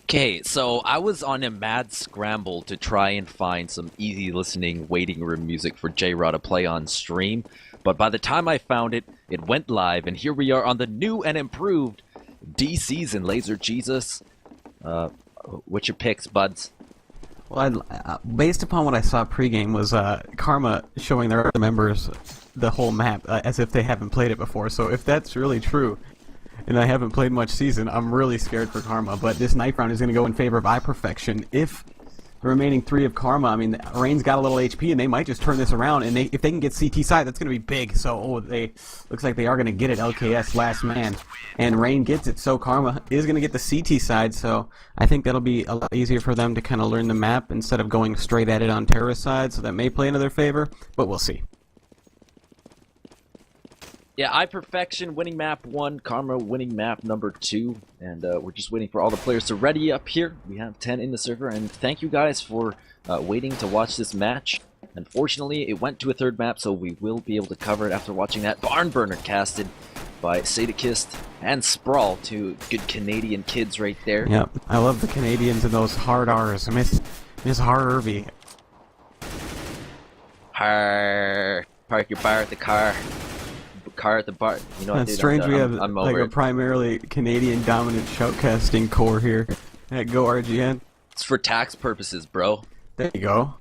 Okay, so I was on a mad scramble to try and find some easy listening waiting room music for J-Raw to play on stream, but by the time I found it, it went live, and here we are on the new and improved D Season. Laser Jesus. What's your picks, buds? Well, based upon what I saw pregame was Karma showing their other members the whole map as if they haven't played it before. So if that's really true, and I haven't played much Season, I'm really scared for Karma. But this knife round is going to go in favor of iPerfection. If the remaining three of Karma, I mean, Rain's got a little HP, and they might just turn this around. And if they can get CT side, that's going to be big. So looks like they are going to get it. LKS last man, and Rain gets it. So Karma is going to get the CT side. So I think that'll be a lot easier for them to kind of learn the map instead of going straight at it on terrorist side. So that may play into their favor, but we'll see. Yeah, iPerfection winning map 1, Karma winning map number 2, and we're just waiting for all the players to ready up here. We have 10 in the server, and thank you guys for waiting to watch this match. Unfortunately, it went to a third map, so we will be able to cover it after watching that barn burner casted by Sadakist and Sprawl, two good Canadian kids right there. Yep, I love the Canadians and those hard R's. Miss Hard Irby. Park your bar at the car. Car at the bar. You know, That's strange. We have like a primarily Canadian dominant shoutcasting core here at Go RGN. It's for tax purposes, bro. There you go.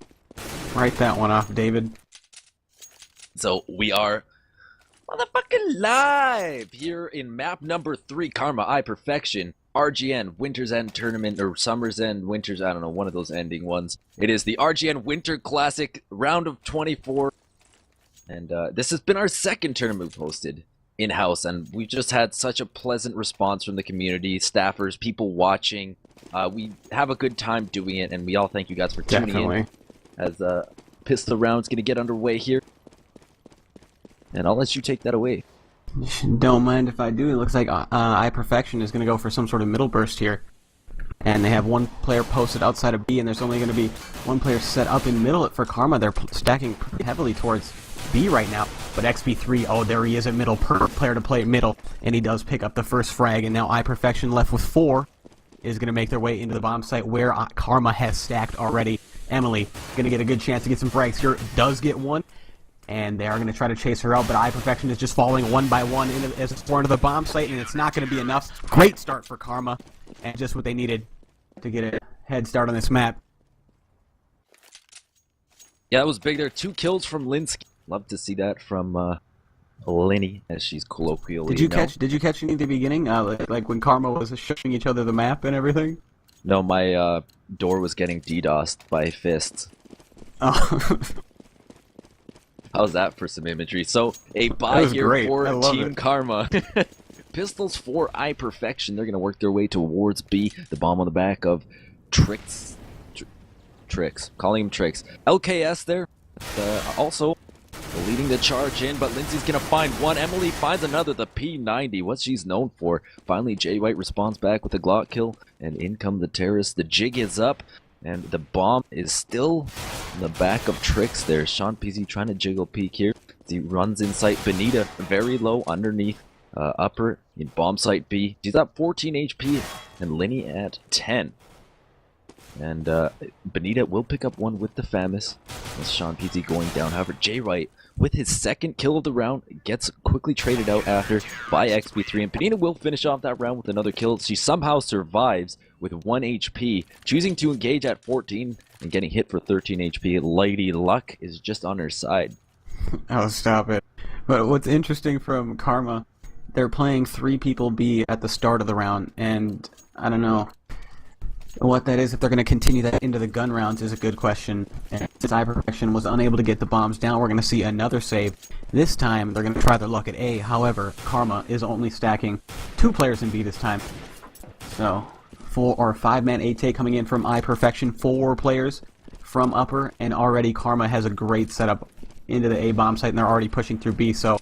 Write that one off, David. So we are motherfucking live here in map number 3, Karma iPerfection, RGN Winter's End Tournament, or Summer's End, Winter's, I don't know, one of those ending ones. It is the RGN Winter Classic round of 24. And this has been our second tournament we've hosted in-house, and we've just had such a pleasant response from the community, staffers, people watching. We have a good time doing it, and we all thank you guys for tuning in. As pistol round's going to get underway here. And I'll let you take that away. Don't mind if I do. It looks like iPerfection is going to go for some sort of middle burst here. And they have one player posted outside of B, and there's only going to be one player set up in middle for Karma. They're stacking pretty heavily towards B right now, but XP3, oh, there he is at middle, perfect player to play at middle, and he does pick up the first frag, and now iPerfection left with 4 is going to make their way into the bomb site where Karma has stacked already. Emily going to get a good chance to get some frags here, does get one, and they are going to try to chase her out, but iPerfection is just following one by one as it's into the bomb site, and it's not going to be enough. Great start for Karma, and just what they needed to get a head start on this map. Yeah, that was big there. 2 kills from Lynnski. Love to see that from Lenny, as she's colloquially known. Did you catch any at the beginning, like when Karma was showing each other the map and everything? No, my door was getting DDoSed by fists. Oh. How's that for some imagery? So a buy here great. for Team Karma. Pistols for iPerfection. They're gonna work their way towards B. The bomb on the back of Tricks. Calling him Tricks. LKS there. Also leading the charge in, but Lindsay's gonna find one. Emily finds another, the P90, what she's known for. Finally, jwhite responds back with a Glock kill, and in come the terrorists. The jig is up, and the bomb is still in the back of Tricks there. SeanPz trying to jiggle peek here. He runs inside Benita, very low underneath upper in bomb site B. She's at 14 HP, and Linny at 10. And Benita will pick up one with the Famous. As SeanPz going down. However, jwhite, with his second kill of the round, gets quickly traded out after by XP3. And Benita will finish off that round with another kill. She somehow survives with 1 HP, choosing to engage at 14 and getting hit for 13 HP. Lady Luck is just on her side. Oh, stop it. But what's interesting from Karma, they're playing 3 people B at the start of the round, and I don't know what that is. If they're going to continue that into the gun rounds is a good question. And since iPerfection was unable to get the bombs down, we're going to see another save. This time, they're going to try their luck at A. However, Karma is only stacking 2 players in B this time. So, 5-man 8-take coming in from iPerfection, 4 players from upper, and already Karma has a great setup into the A bomb site, and they're already pushing through B, so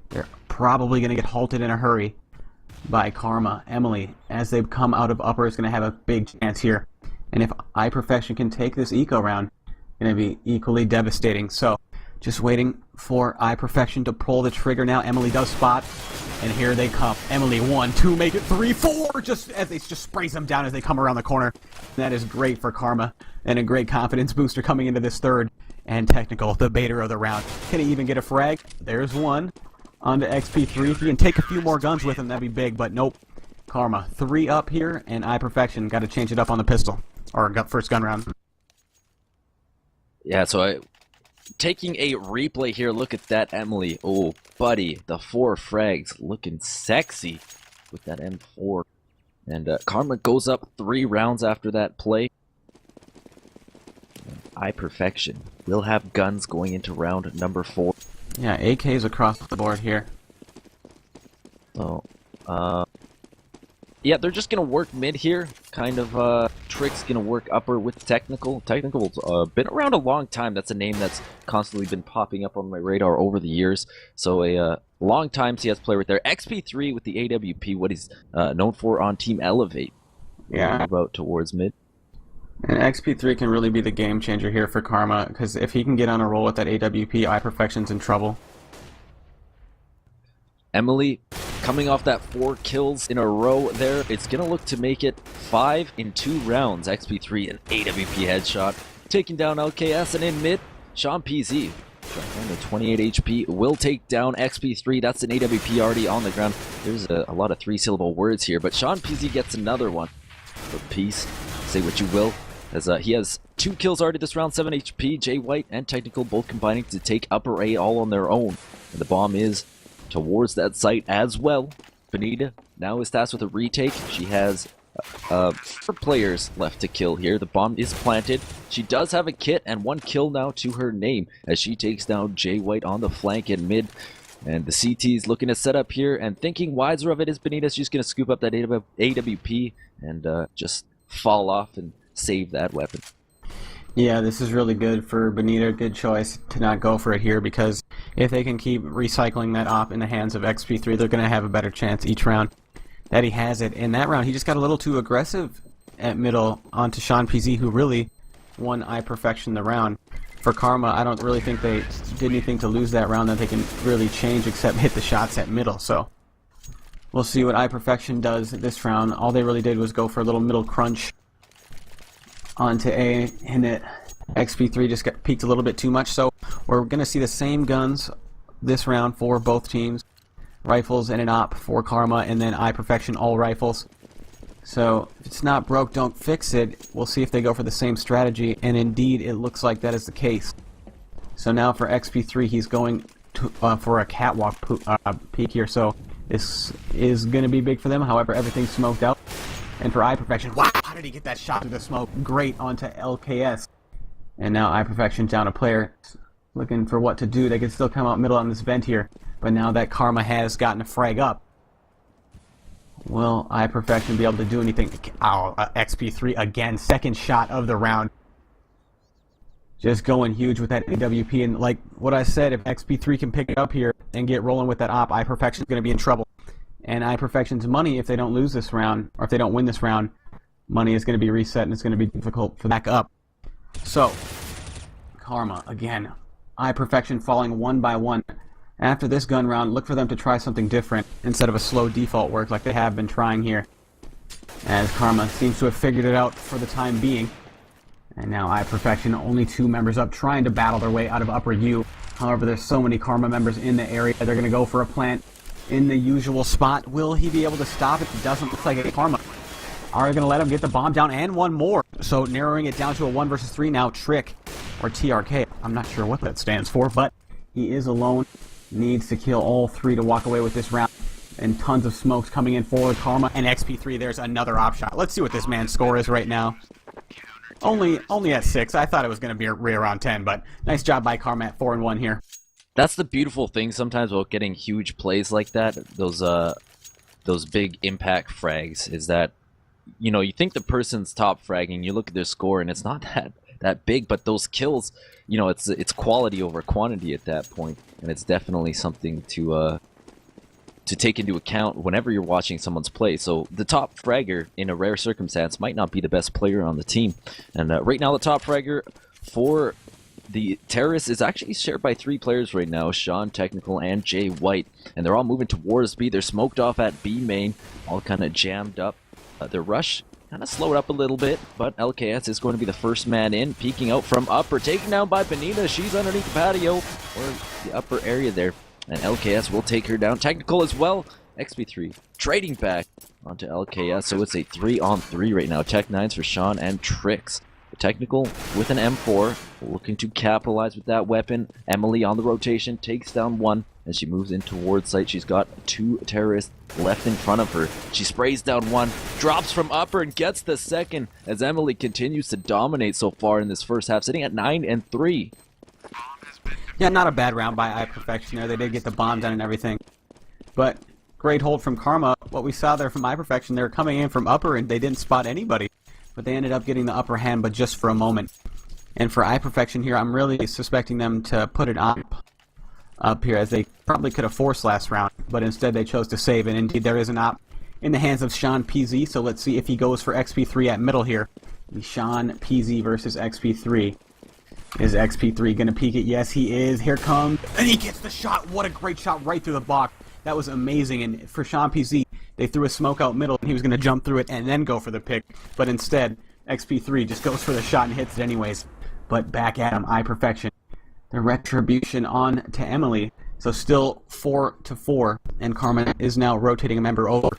they're probably going to get halted in a hurry by Karma. Emily, as they come out of upper, is going to have a big chance here. And if iPerfection can take this eco round, it's going to be equally devastating. So, Just waiting for iPerfection to pull the trigger now. Emily does spot, and here they come. Emily 1, 2, make it 3, 4, just as they just sprays them down as they come around the corner. That is great for Karma, and a great confidence booster coming into this third. And Teknikal, the baiter of the round. Can he even get a frag? There's one. Onto XP3. If he can take a few more guns with him, that'd be big, but nope. Karma, 3 up here, and iPerfection got to change it up on the pistol. Or first gun round. Yeah, so taking a replay here, look at that, Emily. Oh, buddy, the 4 frags looking sexy with that M4. And Karma goes up 3 rounds after that play. iPerfection will have guns going into round number 4. Yeah, AKs across the board here. So, yeah, they're just gonna work mid here. Kind of, Trick's gonna work upper with Teknikal. Teknikal's been around a long time. That's a name that's constantly been popping up on my radar over the years. So a long time CS player right there. XP3 with the AWP, what he's known for on Team Elevate. Yeah. About towards mid. And XP3 can really be the game changer here for Karma, because if he can get on a roll with that AWP, iPerfection's in trouble. Emily, coming off that 4 kills in a row there, it's going to look to make it 5 in 2 rounds. XP3, an AWP headshot, taking down LKS, and in mid, SeanPz, down to 28 HP, will take down XP3. That's an AWP already on the ground. There's a lot of 3-syllable words here, but SeanPz gets another one. For peace, say what you will, as he has 2 kills already this round, 7 HP. jwhite and Teknikal both combining to take upper A all on their own. And the bomb is towards that site as well. Benita now is tasked with a retake. She has 4 players left to kill here. The bomb is planted. She does have a kit and 1 kill now to her name as she takes down jwhite on the flank and mid. And the CT's looking to set up here and thinking wiser of it is Benita. She's going to scoop up that AWP and just fall off and save that weapon. Yeah, this is really good for Benita. Good choice to not go for it here, because if they can keep recycling that op in the hands of XP3, they're going to have a better chance each round that he has it. In that round, he just got a little too aggressive at middle onto SeanPz, who really won iPerfection the round. For Karma, I don't really think they did anything to lose that round that they can really change except hit the shots at middle. So we'll see what iPerfection does this round. All they really did was go for a little middle crunch onto A, and it XP3 just got peaked a little bit too much. So we're going to see the same guns this round for both teams. Rifles and an op for Karma, and then iPerfection all rifles. So if it's not broke, don't fix it. We'll see if they go for the same strategy, and indeed it looks like that is the case. So now for XP3, he's going to, for a catwalk peek here, so this is going to be big for them. However, everything's smoked out. And for iPerfection, wow, how did he get that shot through the smoke? Great onto LKS. And now iPerfection's down a player, looking for what to do. They can still come out middle on this vent here, but now that Karma has gotten a frag up, will iPerfection be able to do anything? Oh, XP3 again, second shot of the round. Just going huge with that AWP, and like what I said, if XP3 can pick it up here and get rolling with that op, iPerfection's going to be in trouble. And iPerfection's money, if they don't lose this round, or if they don't win this round, money is going to be reset, and it's going to be difficult for back up. So, Karma, again, iPerfection falling one by one. After this gun round, look for them to try something different instead of a slow default work like they have been trying here, as Karma seems to have figured it out for the time being. And now iPerfection, only 2 members up, trying to battle their way out of upper U. However, there's so many Karma members in the area, they're going to go for a plant in the usual spot. Will he be able to stop it? It doesn't look like it. Karma are going to let him get the bomb down, and one more. So narrowing it down to a 1 versus 3 now. Trick, or TRK, I'm not sure what that stands for, but he is alone. Needs to kill all 3 to walk away with this round. And tons of smokes coming in forward. Karma and XP3, there's another op shot. Let's see what this man's score is right now. Only at 6. I thought it was going to be around 10, but nice job by Karma at 4-1 here. That's the beautiful thing sometimes about getting huge plays like that. Those big impact frags is that, you know, you think the person's top fragging, you look at their score and it's not that big, but those kills, you know, it's quality over quantity at that point, and it's definitely something to take into account whenever you're watching someone's play. So the top fragger in a rare circumstance might not be the best player on the team, and right now the top fragger for the terrace is actually shared by 3 players right now, Sean, Technical, and jwhite. And they're all moving towards B. They're smoked off at B main, all kind of jammed up. Their rush kind of slowed up a little bit, but LKS is going to be the first man in, peeking out from upper, taken down by Benita. She's underneath the patio, or the upper area there, and LKS will take her down. Technical as well. XP3 trading back onto LKS, so it's a 3-on-3 right now. Tech9s for Sean and Tricks. Technical with an M4, looking to capitalize with that weapon. Emily on the rotation, takes down one as she moves in towards site. She's got 2 terrorists left in front of her. She sprays down one, drops from upper and gets the second as Emily continues to dominate so far in this first half, sitting at 9-3. Yeah, not a bad round by iPerfection there. They did get the bomb done and everything. But great hold from Karma. What we saw there from iPerfection, they were coming in from upper and they didn't spot anybody. But they ended up getting the upper hand, but just for a moment. And for iPerfection here, I'm really suspecting them to put it up here, as they probably could have forced last round, but instead they chose to save. And indeed, there is an op in the hands of SeanPz, so let's see if he goes for XP3 at middle here. SeanPz versus XP3. Is XP3 going to peek it? Yes, he is. Here comes, and he gets the shot. What a great shot right through the block. That was amazing. And for SeanPz, they threw a smoke out middle, and he was going to jump through it and then go for the pick. But instead, XP3 just goes for the shot and hits it anyways. But back at him, iPerfection. The retribution on to Emily. So still 4-4, and Karma is now rotating a member over.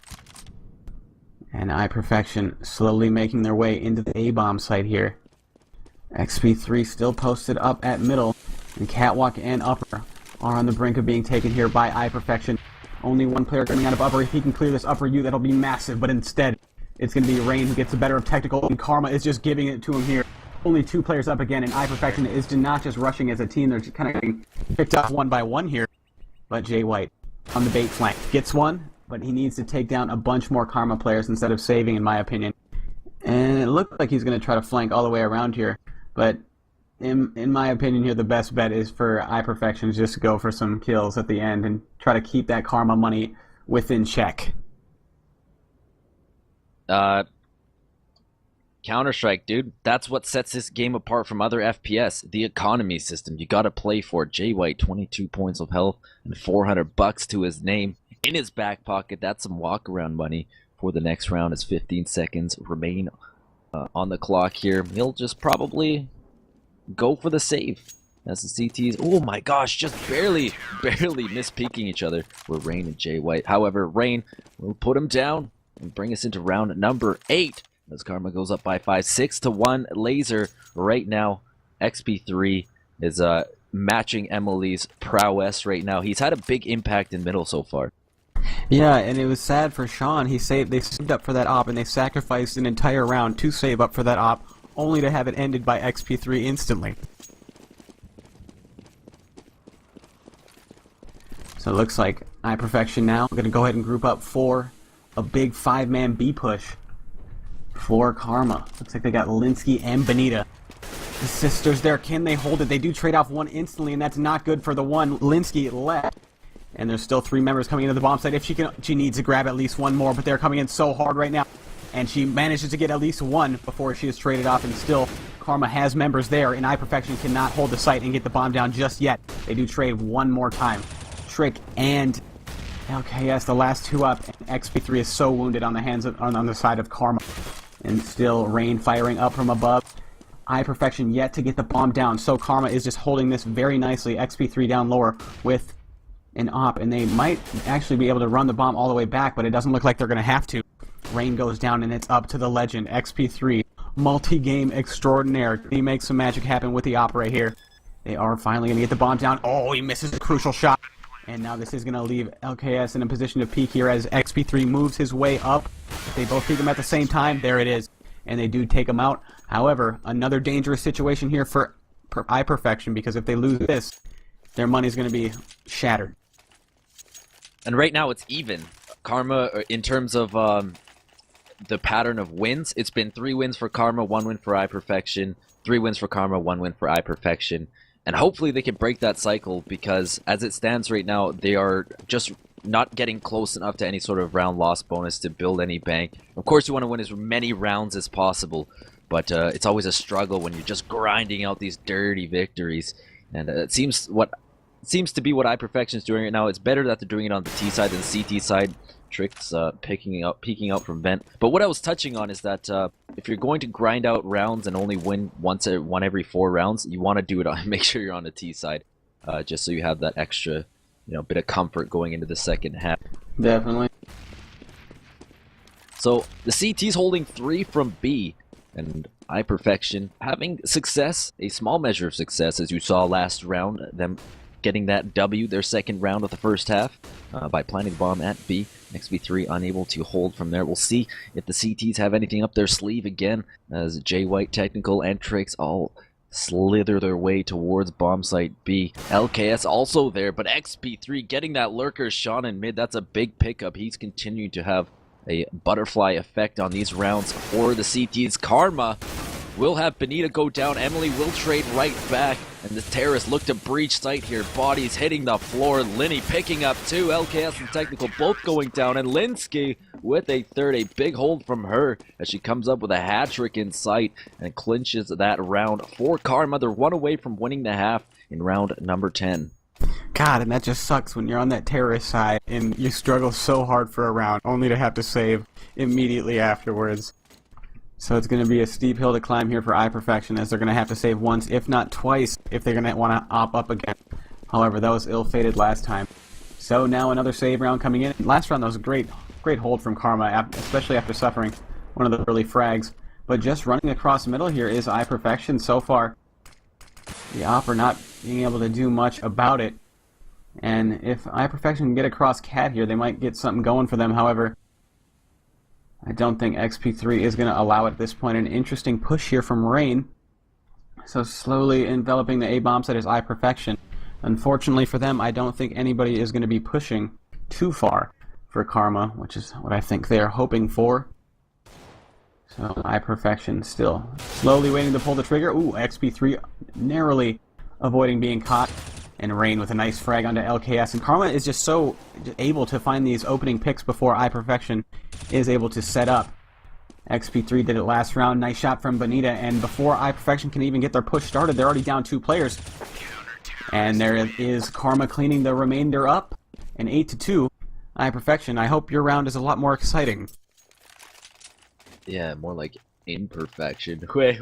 And iPerfection slowly making their way into the A-bomb site here. XP3 still posted up at middle, and Catwalk and upper are on the brink of being taken here by iPerfection. Only one player coming out of upper. If he can clear this upper U, that'll be massive, but instead, it's going to be Rain who gets the better of Technical, and Karma is just giving it to him here. Only 2 players up again, and iPerfection is not just rushing as a team, they're just kind of getting picked off one by one here. But jwhite on the bait flank gets one, but he needs to take down a bunch more Karma players instead of saving, in my opinion. And it looks like he's going to try to flank all the way around here, but in my opinion here, the best bet is for iPerfection to just go for some kills at the end and try to keep that Karma money within check. Counter-Strike, dude. That's what sets this game apart from other FPS. The economy system. You gotta play for it. jwhite, 22 points of health and $400 to his name in his back pocket. That's some walk-around money for the next round as 15 seconds remain on the clock here. He'll just probably go for the save as the CTs, oh my gosh, just barely miss-peeking each other with Rain and jwhite. However, Rain will put him down and bring us into round number 8. As Karma goes up by 5, 6-1 laser right now. XP3 is matching Emily's prowess right now. He's had a big impact in middle so far. Yeah, and it was sad for Sean. They saved up for that op, and they sacrificed an entire round to save up for that op, only to have it ended by XP3 instantly. So it looks like iPerfection now going to go ahead and group up for a big 5-man B push for Karma. Looks like they got Lynnski and Benita. The sisters there, can they hold it? They do trade off one instantly, and that's not good for the one Lynnski left. And there's still 3 members coming into the bomb site. If she needs to grab at least one more, but they're coming in so hard right now. And she manages to get at least one before she is traded off, and still Karma has members there, and iPerfection cannot hold the site and get the bomb down just yet. They do trade one more time. Trick and LKS, the last 2 up, and XP3 is so wounded on the side of Karma. And still Rain firing up from above. iPerfection yet to get the bomb down, so Karma is just holding this very nicely. XP3 down lower with an op, and they might actually be able to run the bomb all the way back, but it doesn't look like they're going to have to. Rain goes down, and it's up to the legend, XP3. Multi-game extraordinaire. He makes some magic happen with the op right here. They are finally going to get the bomb down. Oh, he misses a crucial shot. And now this is going to leave LKS in a position to peek here as XP3 moves his way up. They both peek him at the same time. There it is. And they do take him out. However, another dangerous situation here for iPerfection, because if they lose this, their money's going to be shattered. And right now it's even. Karma, in terms of the pattern of wins, it's been 3 wins for Karma, 1 win for iPerfection, 3 wins for Karma, 1 win for iPerfection. And hopefully they can break that cycle, because as it stands right now, they are just not getting close enough to any sort of round loss bonus to build any bank. Of course, you want to win as many rounds as possible, but it's always a struggle when you're just grinding out these dirty victories. And it seems to be what iPerfection is doing right now. It's better that they're doing it on the T side than the CT side. Tricks peeking out from vent. But what I was touching on is that if you're going to grind out rounds and only win one every 4 rounds, you want to do it on make sure you're on the T side, just so you have that extra, bit of comfort going into the second half. Definitely. So the CT's holding 3 from B, and iPerfection having success, a small measure of success, as you saw last round, them getting that W, their second round of the first half, by planting the bomb at B. XP3 unable to hold from there. We'll see if the CTs have anything up their sleeve again, as jwhite, teknikal, and tricks all slither their way towards bomb site B. LKS also there, but XP3 getting that lurker shot in mid. That's a big pickup. He's continuing to have a butterfly effect on these rounds for the CTs. Karma will have Benita go down. Emily will trade right back, and the terrorists look to breach site here. Bodies hitting the floor. Linny picking up 2. LKS and teknikal both going down, and lynnski with a third. A big hold from her as she comes up with a hat trick in sight and clinches that round for Karma. They're 1 away from winning the half in round number 10. God, and that just sucks when you're on that terrorist side and you struggle so hard for a round only to have to save immediately afterwards. So it's going to be a steep hill to climb here for iPerfection, as they're going to have to save once, if not twice, if they're going to want to op up again. However, that was ill-fated last time. So now another save round coming in. Last round, that was a great hold from Karma, especially after suffering one of the early frags. But just running across the middle here is iPerfection so far. The opper not being able to do much about it. And if iPerfection can get across Cat here, they might get something going for them. However, I don't think XP3 is going to allow it at this point. An interesting push here from Rain. So slowly enveloping the A-bomb site is iPerfection. Unfortunately for them, I don't think anybody is going to be pushing too far for Karma, which is what I think they're hoping for. So iPerfection still slowly waiting to pull the trigger. Ooh, XP3 narrowly avoiding being caught. And Rain with a nice frag onto LKS. And Karma is just so able to find these opening picks before iPerfection is able to set up. XP3 did it last round. Nice shot from Benita. And before iPerfection can even get their push started, they're already down 2 players. And there is Karma cleaning the remainder up. And 8-2. iPerfection, I hope your round is a lot more exciting. Yeah, more like imperfection. Wait.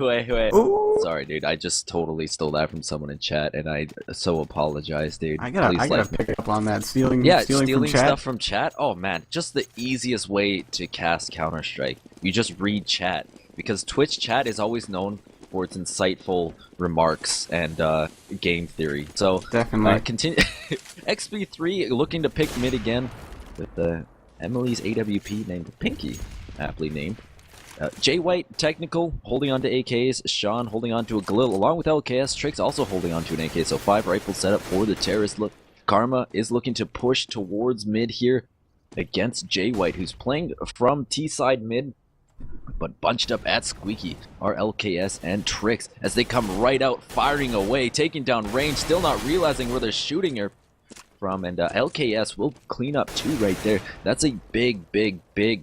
Ooh. Sorry, dude. I just totally stole that from someone in chat, and I so apologize, dude. I gotta pick up on that. Stealing from chat. Stuff from chat? Oh, man. Just the easiest way to cast Counter-Strike. You just read chat. Because Twitch chat is always known for its insightful remarks and game theory. So, definitely. Continue. XP3 looking to pick mid again with Emily's AWP named Pinky, aptly named. jwhite, teknikal, holding on to AKs, Sean holding on to a Galil, along with LKS, Tricks also holding on to an AK, so 5 rifle setup for the terrorist. Look, Karma is looking to push towards mid here against jwhite, who's playing from T-side mid, but bunched up at Squeaky are LKS and Tricks, as they come right out, firing away, taking down range, still not realizing where they're shooting her from, and LKS will clean up 2 right there. That's a big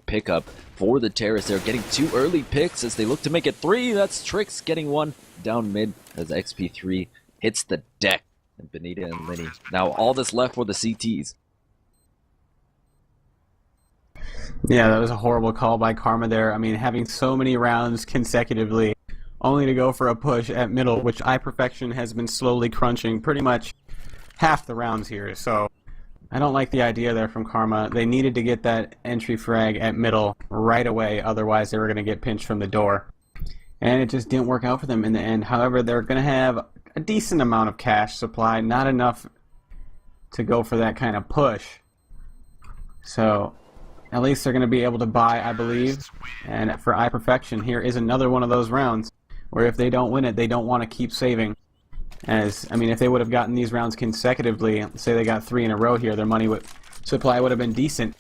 pickup for the terrorists. They're getting 2 early picks as they look to make it 3. That's Tricks getting 1 down mid as XP3 hits the deck. And Benita and Linny. Now all that's left for the CTs. Yeah, that was a horrible call by Karma there. I mean, having so many rounds consecutively, only to go for a push at middle, which iPerfection has been slowly crunching pretty much half the rounds here. So I don't like the idea there from Karma. They needed to get that entry frag at middle right away, otherwise they were going to get pinched from the door. And it just didn't work out for them in the end. However, they're going to have a decent amount of cash supply, not enough to go for that kind of push. So at least they're going to be able to buy, I believe. And for iPerfection, here is another one of those rounds where if they don't win it, they don't want to keep saving. I mean, if they would have gotten these rounds consecutively, say they got 3 in a row here, their money supply would have been decent.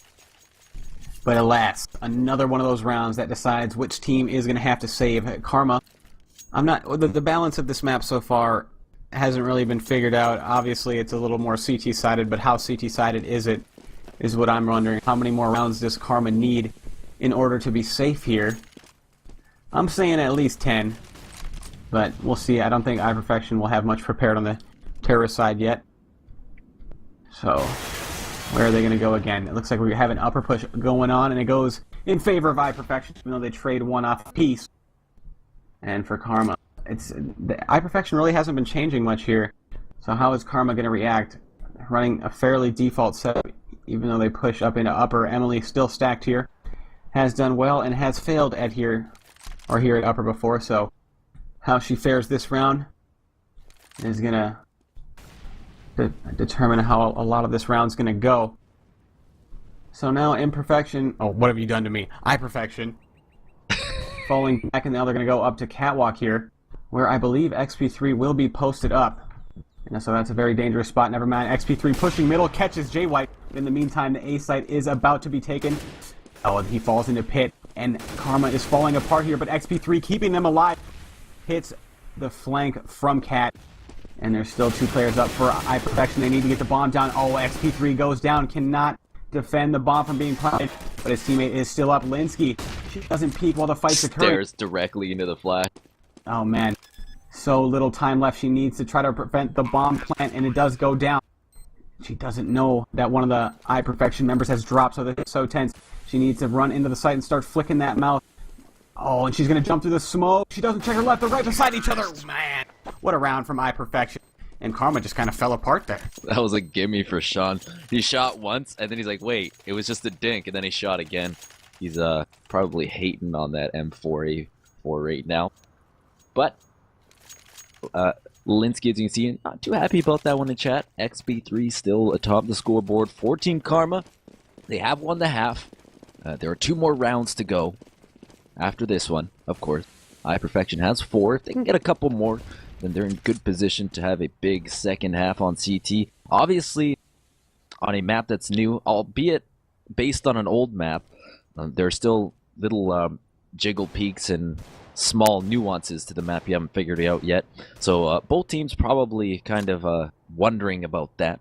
But alas, another one of those rounds that decides which team is going to have to save. Karma, the balance of this map so far hasn't really been figured out. Obviously, it's a little more CT-sided, but how CT-sided is it, is what I'm wondering. How many more rounds does Karma need in order to be safe here? I'm saying at least 10. But we'll see. I don't think iPerfection will have much prepared on the terrorist side yet. So, where are they going to go again? It looks like we have an upper push going on, and it goes in favor of iPerfection, even though they trade one off a piece. And for Karma, the iPerfection really hasn't been changing much here. So how is Karma going to react? Running a fairly default setup, even though they push up into upper. Emily still stacked here, has done well, and has failed at here at upper before, so how she fares this round is going to determine how a lot of this round's going to go. So now Imperfection... Oh, what have you done to me? iPerfection. Falling back, and now they're going to go up to Catwalk here, where I believe XP3 will be posted up. And so that's a very dangerous spot. Never mind. XP3 pushing middle, catches jwhite. In the meantime, the A site is about to be taken. Oh, he falls into pit, and Karma is falling apart here, but XP3 keeping them alive. Hits the flank from Cat, and there's still 2 players up for iPerfection. They need to get the bomb down. Oh, XP3 goes down, cannot defend the bomb from being planted, but his teammate is still up. Lynnski, she doesn't peek while the fight's occurring. Stares directly into the flash. Oh man, so little time left. She needs to try to prevent the bomb plant, and it does go down. She doesn't know that one of the iPerfection members has dropped, so they're so tense. She needs to run into the site and start flicking that mouth. Oh, and she's going to jump through the smoke. She doesn't check her left. They're right beside each other. Man, what a round from iPerfection. And Karma just kind of fell apart there. That was a gimme for Sean. He shot once, and then he's like, wait, it was just a dink, and then he shot again. He's probably hating on that M4A4 right now. But, Lynnski, as you can see, not too happy about that one in chat. XP3 still atop the scoreboard. 14 Karma. They have won the half. There are 2 more rounds to go. After this one, of course, iPerfection has 4. If they can get a couple more, then they're in good position to have a big second half on CT. Obviously, on a map that's new, albeit based on an old map, there are still little jiggle peaks and small nuances to the map you haven't figured out yet. So both teams probably kind of wondering about that.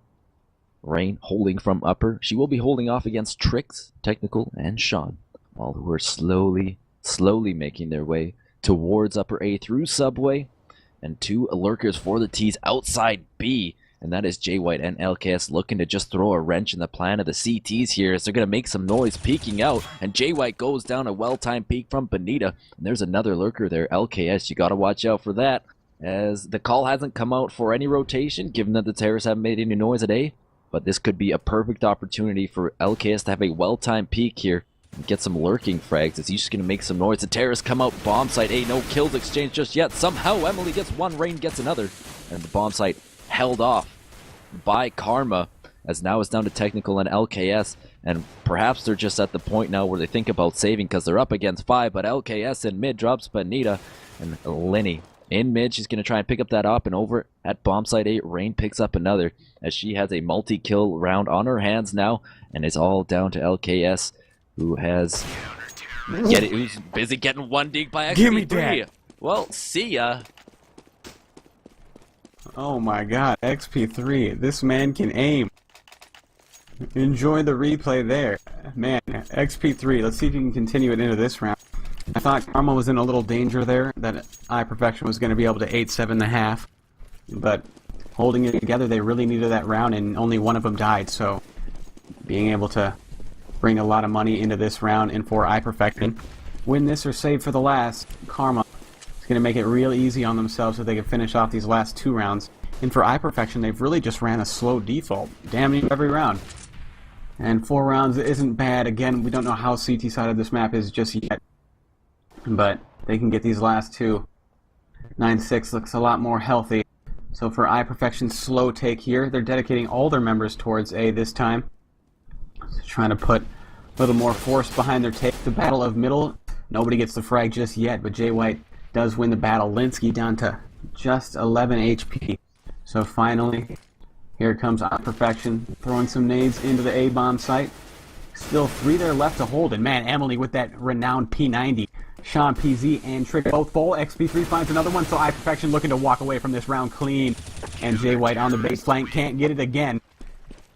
Rain holding from upper. She will be holding off against Tricks, Technical, and Sean, all who are slowly making their way towards upper A through subway, and 2 lurkers for the T's outside B, and that is jwhite and LKS looking to just throw a wrench in the plan of the CTs here, as they're going to make some noise peeking out, and jwhite goes down a well-timed peek from Benita, and there's another lurker there. LKS, you got to watch out for that, as the call hasn't come out for any rotation, given that the terrorists haven't made any noise at A, but this could be a perfect opportunity for LKS to have a well-timed peek here and get some lurking frags, as he's just going to make some noise. The terrorists come out, bomb site A, no kills exchanged just yet. Somehow Emily gets one, Rain gets another, and the bomb site held off by Karma, as now it's down to Technical and LKS, and perhaps they're just at the point now where they think about saving because they're up against 5, but LKS in mid drops Benita, and Lenny in mid, she's going to try and pick up that op, and over at bomb site 8, Rain picks up another, as she has a multi-kill round on her hands now, and it's all down to LKS, who's busy getting one dig by XP3. Give me that. Well, see ya. Oh my god, XP3, this man can aim. Enjoy the replay there. Man, XP3, let's see if you can continue it into this round. I thought Karma was in a little danger there, that iPerfection was going to be able to 8-7 the half. But holding it together, they really needed that round, and only one of them died, so being able to bring a lot of money into this round, and for iPerfection, win this or save for the last, Karma is going to make it real easy on themselves so they can finish off these last 2 rounds. And for iPerfection, they've really just ran a slow default, damn near every round. And 4 rounds isn't bad. Again, we don't know how CT side of this map is just yet, but they can get these last 2. 9-6 looks a lot more healthy. So for iPerfection's slow take here, they're dedicating all their members towards A this time. Trying to put a little more force behind their take. The battle of middle, nobody gets the frag just yet, but jwhite does win the battle. Lynnski down to just 11 HP. So finally, here comes iPerfection, throwing some nades into the A-bomb site. Still 3 there left to hold, and man, Emily with that renowned P90. SeanPz and Trick both full. XP3 finds another one, so iPerfection looking to walk away from this round clean. And jwhite on the base flank can't get it again.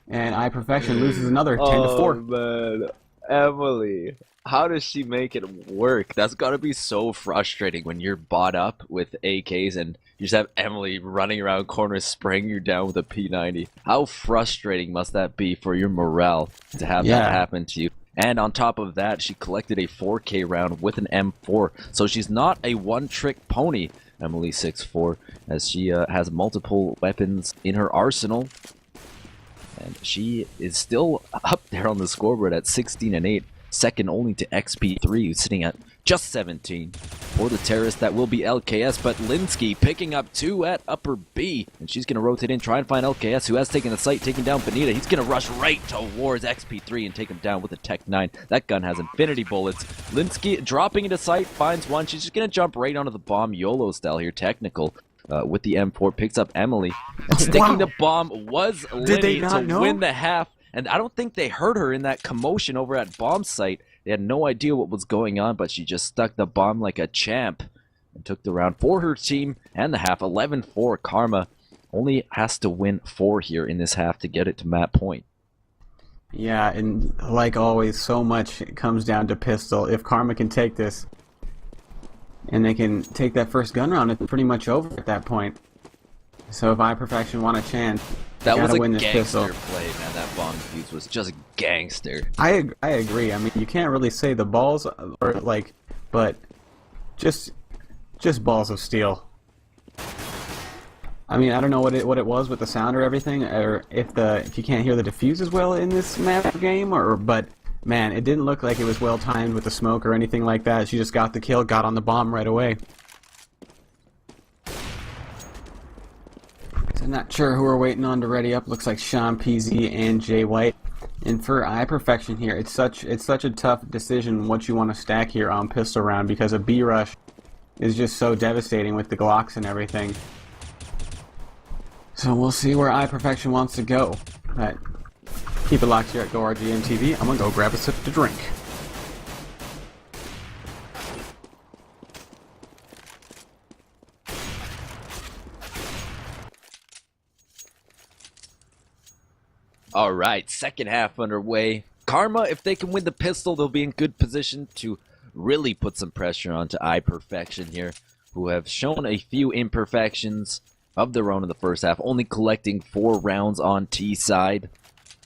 And iPerfection loses another 10-4. Man. Emily. How does she make it work? That's gotta be so frustrating when you're bought up with AKs and you just have Emily running around corners spraying you down with a P90. How frustrating must that be for your morale to have that happen to you? And on top of that, she collected a 4K round with an M4, so she's not a one-trick pony, Emily 6'4", as she has multiple weapons in her arsenal. And she is still up there on the scoreboard at 16 and 8, second only to XP3, who's sitting at just 17. For the terrorist, that will be LKS, but lynnski picking up 2 at upper B. And she's going to rotate in, try and find LKS, who has taken the site, taking down Benita. He's going to rush right towards XP3 and take him down with a Tech 9. That gun has infinity bullets. lynnski dropping into sight, finds one. She's just going to jump right onto the bomb, YOLO style here, technical. With the M4, picks up Emily. And sticking the bomb was Linny to win the half. And I don't think they heard her in that commotion over at bomb site. They had no idea what was going on, but she just stuck the bomb like a champ and took the round for her team and the half. 11-4. Karma only has to win 4 here in this half to get it to map point. Yeah, and like always, so much comes down to pistol. If Karma can take this, and they can take that first gun round, it's pretty much over at that point. So if iPerfection want a chance, that was a win this gangster pistol. play, man. That bomb defuse was just gangster. I agree. I mean, you can't really say the balls are like, but just balls of steel. I mean, I don't know what it was with the sound or everything, or if you can't hear the defuse as well in this map game, but man, it didn't look like it was well timed with the smoke or anything like that. She just got the kill, got on the bomb right away. So not sure who we're waiting on to ready up. Looks like SeanPz and jwhite. And for iPerfection here, it's such a tough decision what you want to stack here on pistol round, because a B rush is just so devastating with the Glocks and everything. So we'll see where iPerfection wants to go. But keep it locked here at GoRGM TV. I'm gonna go grab a sip to drink. Alright, second half underway. Karma, if they can win the pistol, they'll be in good position to really put some pressure onto iPerfection here, who have shown a few imperfections of their own in the first half, only collecting 4 rounds on T side.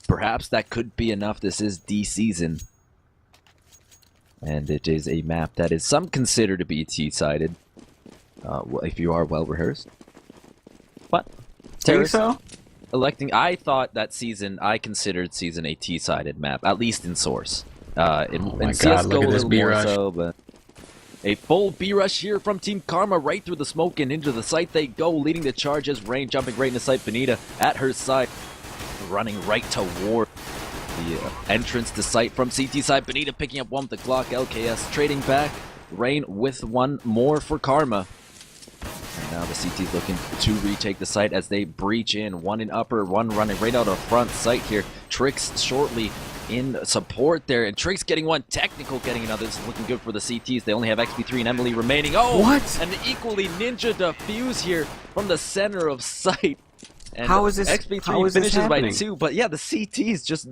Perhaps that could be enough. This is D season, and it is a map that is some consider to be T-sided, if you are well rehearsed. But Think so? Electing, I thought that season, I considered season a T-sided map, at least in Source. In CSGO a little more so, but a full B-rush here from Team Karma, right through the smoke and into the site they go, leading the charge as Rain jumping right into sight. Benita at her side, running right toward the entrance to site from CT side. Benita picking up one with the Glock. LKS trading back. Rain with one more for Karma. And now the CT's looking to retake the site as they breach in. One in upper, one running right out of front site here. Tricks shortly in support there, and Tricks getting one, Technical getting another. This is looking good for the CTs. They only have XP3 and Emily remaining. Oh, what? An equally ninja defuse here from the center of sight. And how is this? XP3 finishes by 2, but yeah, the CTs just,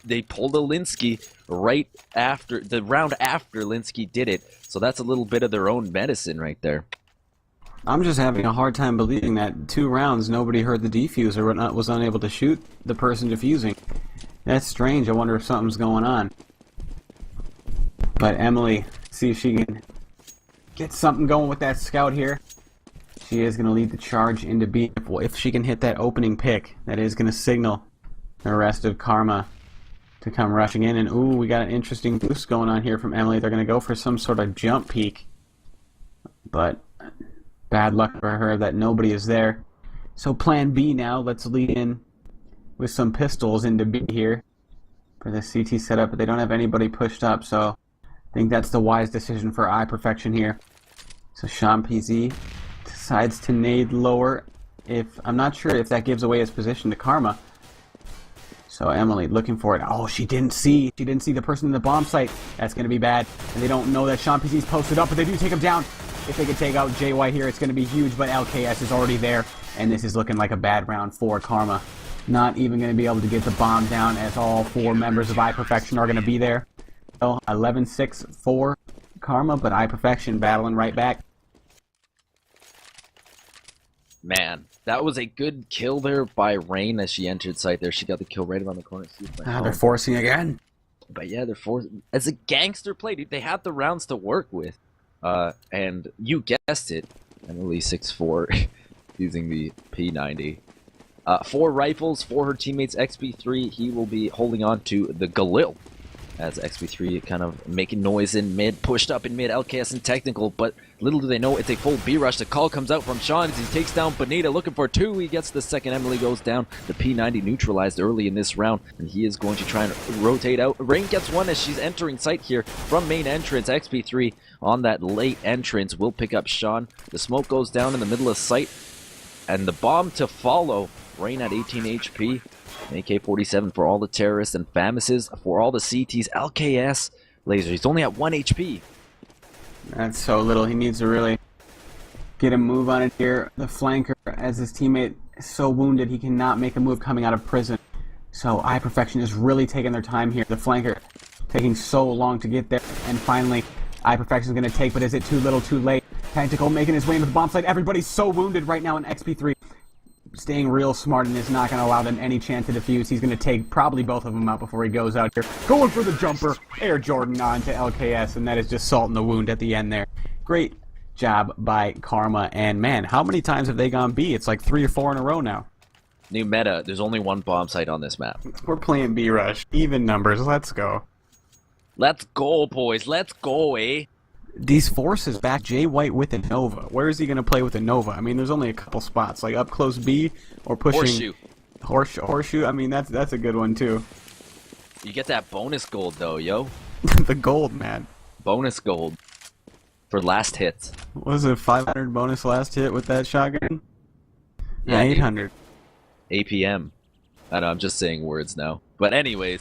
they pulled a lynnski right after, the round after lynnski did it. So that's a little bit of their own medicine right there. I'm just having a hard time believing that 2 rounds nobody heard the defuse or was unable to shoot the person defusing. That's strange. I wonder if something's going on. But Emily, see if she can get something going with that scout here. She is going to lead the charge into B. If she can hit that opening pick, that is going to signal the rest of Karma to come rushing in. And ooh, we got an interesting boost going on here from Emily. They're going to go for some sort of jump peek. But bad luck for her that nobody is there. So plan B now. Let's lead in with some pistols into B here for the CT setup, but they don't have anybody pushed up, so I think that's the wise decision for iPerfection here. So SeanPz decides to nade lower. I'm not sure if that gives away his position to Karma. So Emily looking for it. Oh, she didn't see the person in the bomb site. That's going to be bad. And they don't know that SeanPz's posted up, but they do take him down. If they can take out jwhite here, it's going to be huge, but LKS is already there, and this is looking like a bad round for Karma. Not even going to be able to get the bomb down, as all 4 members of iPerfection are going to be there. kill. 11-6 for Karma, but iPerfection battling right back. Man, that was a good kill there by Rain as she entered site there. She got the kill right around the corner. They're forcing again. But yeah, they're forcing. As a gangster play, dude, they have the rounds to work with. And you guessed it, Emily 6'4", using the P90. 4 rifles for her teammates. XP3, he will be holding on to the Galil. As XP3 kind of making noise in mid, pushed up in mid, LKS and technical, but little do they know it's a full B rush. The call comes out from Sean as he takes down Benita, looking for 2. He gets the second. Emily goes down. The P90 neutralized early in this round, and he is going to try and rotate out. Rain gets 1 as she's entering site here from main entrance. XP3 on that late entrance will pick up Sean. The smoke goes down in the middle of site, and the bomb to follow. Rain at 18 HP. AK-47 for all the terrorists and FAMASes for all the CTs. LKS laser. He's only at 1 HP. That's so little. He needs to really get a move on it here. The flanker, as his teammate is so wounded, he cannot make a move coming out of prison. So iPerfection is really taking their time here. The flanker taking so long to get there. And finally, iPerfection is going to take, but is it too little, too late? Tactical making his way into the bomb site. Everybody's so wounded right now in XP3. Staying real smart and is not going to allow them any chance to defuse. He's going to take probably both of them out before he goes out here. Going for the jumper. Air Jordan on to LKS, and that is just salt in the wound at the end there. Great job by Karma. And man, how many times have they gone B? It's like 3 or 4 in a row now. New meta. There's only 1 bomb site on this map. We're playing B Rush. Even numbers. Let's go. Let's go, boys. Let's go, eh? These forces back jwhite with a Nova. Where is he going to play with a Nova? I mean, there's only a couple spots, like up close B or pushing horseshoe. I mean, that's a good one too. You get that bonus gold though, yo. The gold, man. Bonus gold for last hits. What was it, 500 bonus last hit with that shotgun? Yeah, 800. APM. I know, I'm just saying words now. But anyways,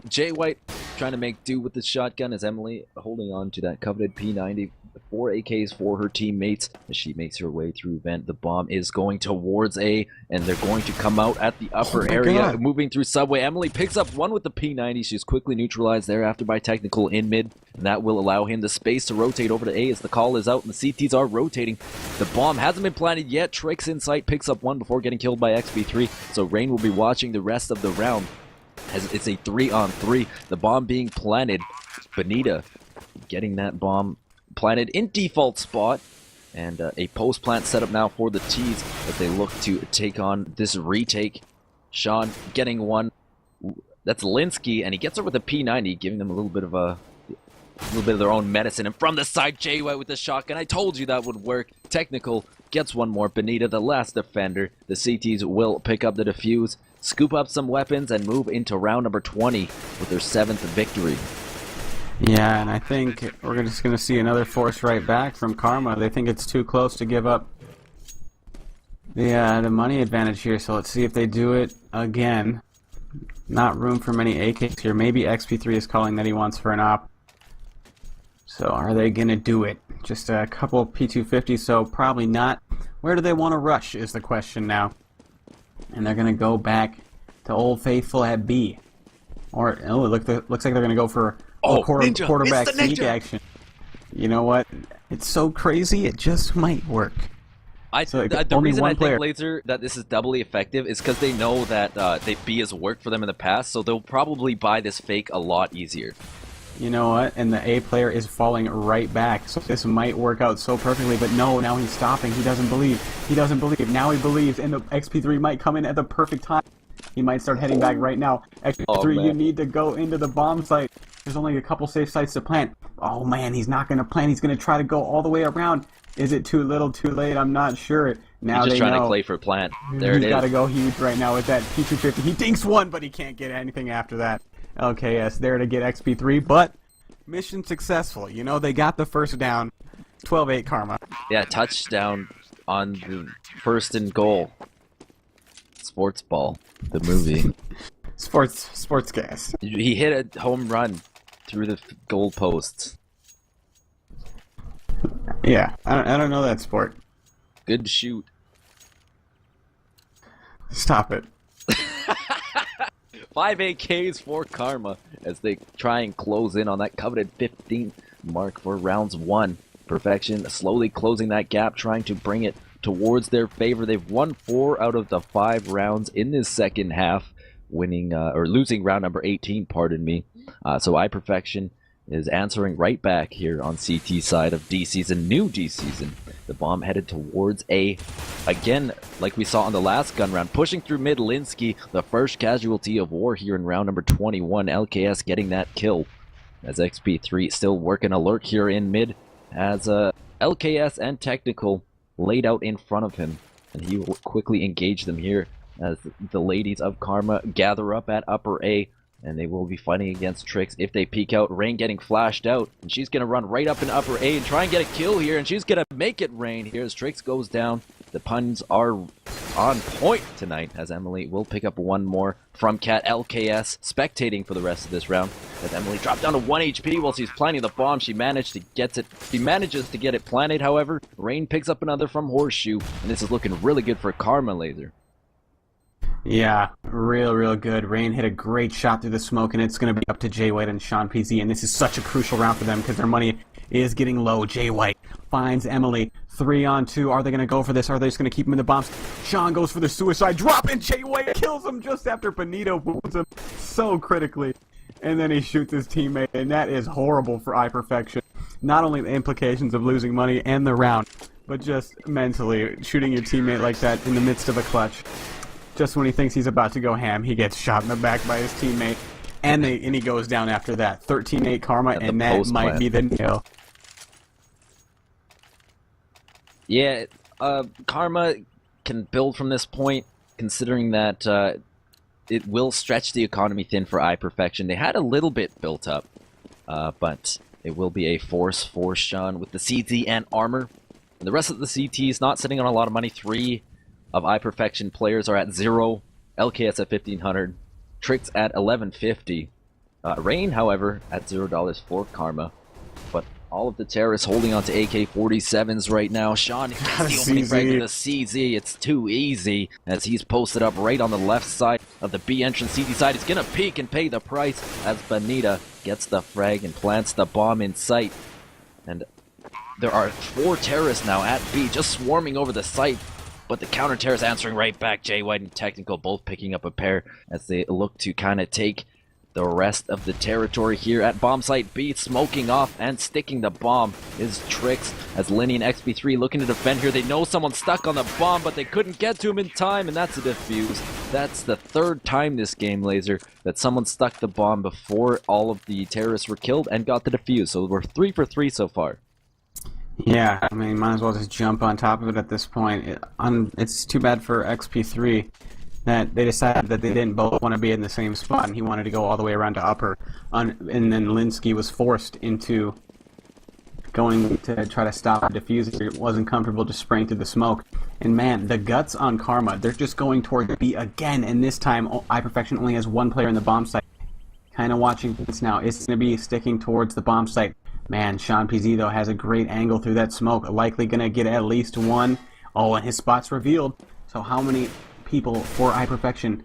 jwhite trying to make do with the shotgun as Emily holding on to that coveted P90. 4 AKs for her teammates as she makes her way through vent. The bomb is going towards A, and they're going to come out at the upper area, moving through subway. Emily picks up 1 with the P90. She's quickly neutralized thereafter by technical in mid, and that will allow him the space to rotate over to A as the call is out and the CTs are rotating. The bomb hasn't been planted yet. Tricks in sight, picks up 1 before getting killed by XP3, so Rain will be watching the rest of the round as it's a 3-on-3. The bomb being planted. Benita getting that bomb planted in default spot, and a post plant set up now for the T's as they look to take on this retake. Sean getting 1. That's lynnski, and he gets over the P90, giving them a little bit of their own medicine. And from the side, jwhite with the shotgun. I told you that would work. Technical gets 1 more. Benita, the last defender. The CTs will pick up the defuse, scoop up some weapons, and move into round number 20 with their 7th victory. Yeah, and I think we're just going to see another force right back from Karma. They think it's too close to give up the money advantage here, so let's see if they do it again. Not room for many AKs here. Maybe XP3 is calling that he wants for an op. So are they going to do it? Just a couple P250s, so probably not. Where do they want to rush is the question now. And they're going to go back to Old Faithful at B. Or, oh, it looks like they're going to go for quarterback sneak action. You know what? It's so crazy, it just might work. The reason I think, Laser, that this is doubly effective is because they know that B has worked for them in the past, so they'll probably buy this fake a lot easier. You know what? And the A player is falling right back, so this might work out so perfectly, but no, now he's stopping. He doesn't believe. He doesn't believe. Now he believes, and the XP3 might come in at the perfect time. He might start heading back right now. XP3, you need to go into the bomb site. There's only a couple safe sites to plant. Oh man, he's not going to plant. He's going to try to go all the way around. Is it too little, too late? I'm not sure. Now he's just they trying know. to play for plant. There it is. He's got to go huge right now with that P250. He dinks 1, but he can't get anything after that. LKS there to get XP3, but mission successful. You know, they got the first down. 12-8 Karma. Yeah, touchdown on the first and goal. Sports Ball, the movie. Sports gas. He hit a home run through the goal posts. Yeah, I don't know that sport. Good shoot. Stop it. 5 AKs for Karma as they try and close in on that coveted 15 mark for rounds 1. Perfection slowly closing that gap, trying to bring it towards their favor. They've won 4 out of the 5 rounds in this second half, winning or losing round number 18, pardon me. So iPerfection is answering right back here on CT side of D season, new D season. The bomb headed towards A. Again, like we saw on the last gun round, pushing through mid. Lynnski, the first casualty of war here in round number 21. LKS getting that kill as XP3 still working alert here in mid, as LKS and Technical laid out in front of him, and he will quickly engage them here as the ladies of Karma gather up at upper A, and they will be fighting against Trix if they peek out. Rain getting flashed out, and she's going to run right up in upper A and try and get a kill here, and she's going to make it rain here as Trix goes down. The puns are on point tonight, as Emily will pick up one more from Cat. LKS spectating for the rest of this round, as Emily dropped down to 1 HP while she's planting the bomb. She manages to get it planted, however. Rain picks up another from Horseshoe, and this is looking really good for Karma Laser. Yeah, real good. Rain hit a great shot through the smoke, and it's going to be up to jwhite and SeanPz, and this is such a crucial round for them because their money is getting low. jwhite finds Emily. 3-on-2. Are they going to go for this? Are they just going to keep him in the bombs? Sean goes for the suicide drop, and jwhite kills him just after Benita wounds him so critically. And then he shoots his teammate, and that is horrible for iPerfection. Not only the implications of losing money and the round, but just mentally shooting your teammate like that in the midst of a clutch. Just when he thinks he's about to go ham, he gets shot in the back by his teammate, and he goes down after that. 13-8 Karma, and that might be the nail. Yeah, Karma can build from this point, considering that it will stretch the economy thin for iPerfection. They had a little bit built up, but it will be a force for Sean with the CZ and armor. And the rest of the CTs not sitting on a lot of money. 3 of iPerfection players are at 0. LKS at 1,500. Trix at 1,150. Rain, however, at $0 for Karma. But all of the terrorists holding on to AK-47s right now. Sean gets the opening frag with the CZ. It's too easy as he's posted up right on the left side of the B entrance. CZ side is going to peek and pay the price as Benita gets the frag and plants the bomb in sight. And there are 4 terrorists now at B just swarming over the site. But the counter-terrorists answering right back. jwhite and Technical both picking up a pair as they look to kind of take the rest of the territory here at bomb site B. Smoking off and sticking the bomb is Trix as Linny and XP3 looking to defend here. They know someone's stuck on the bomb, but they couldn't get to him in time, and that's a defuse. That's the 3rd time this game, Laser, that someone stuck the bomb before all of the terrorists were killed and got the defuse. So we're 3 for 3 so far. Yeah, I mean, might as well just jump on top of it at this point. It's too bad for XP3 that they decided that they didn't both want to be in the same spot, and he wanted to go all the way around to upper. And then Lynnski was forced into going to try to stop the diffuser. It wasn't comfortable just spraying through the smoke. And man, the guts on Karma, they're just going toward B again, and this time iPerfection only has 1 player in the bomb site. Kind of watching this now. It's going to be sticking towards the bomb site. Man, SeanPz, though, has a great angle through that smoke. Likely going to get at least 1. Oh, and his spot's revealed. So how many people for iPerfection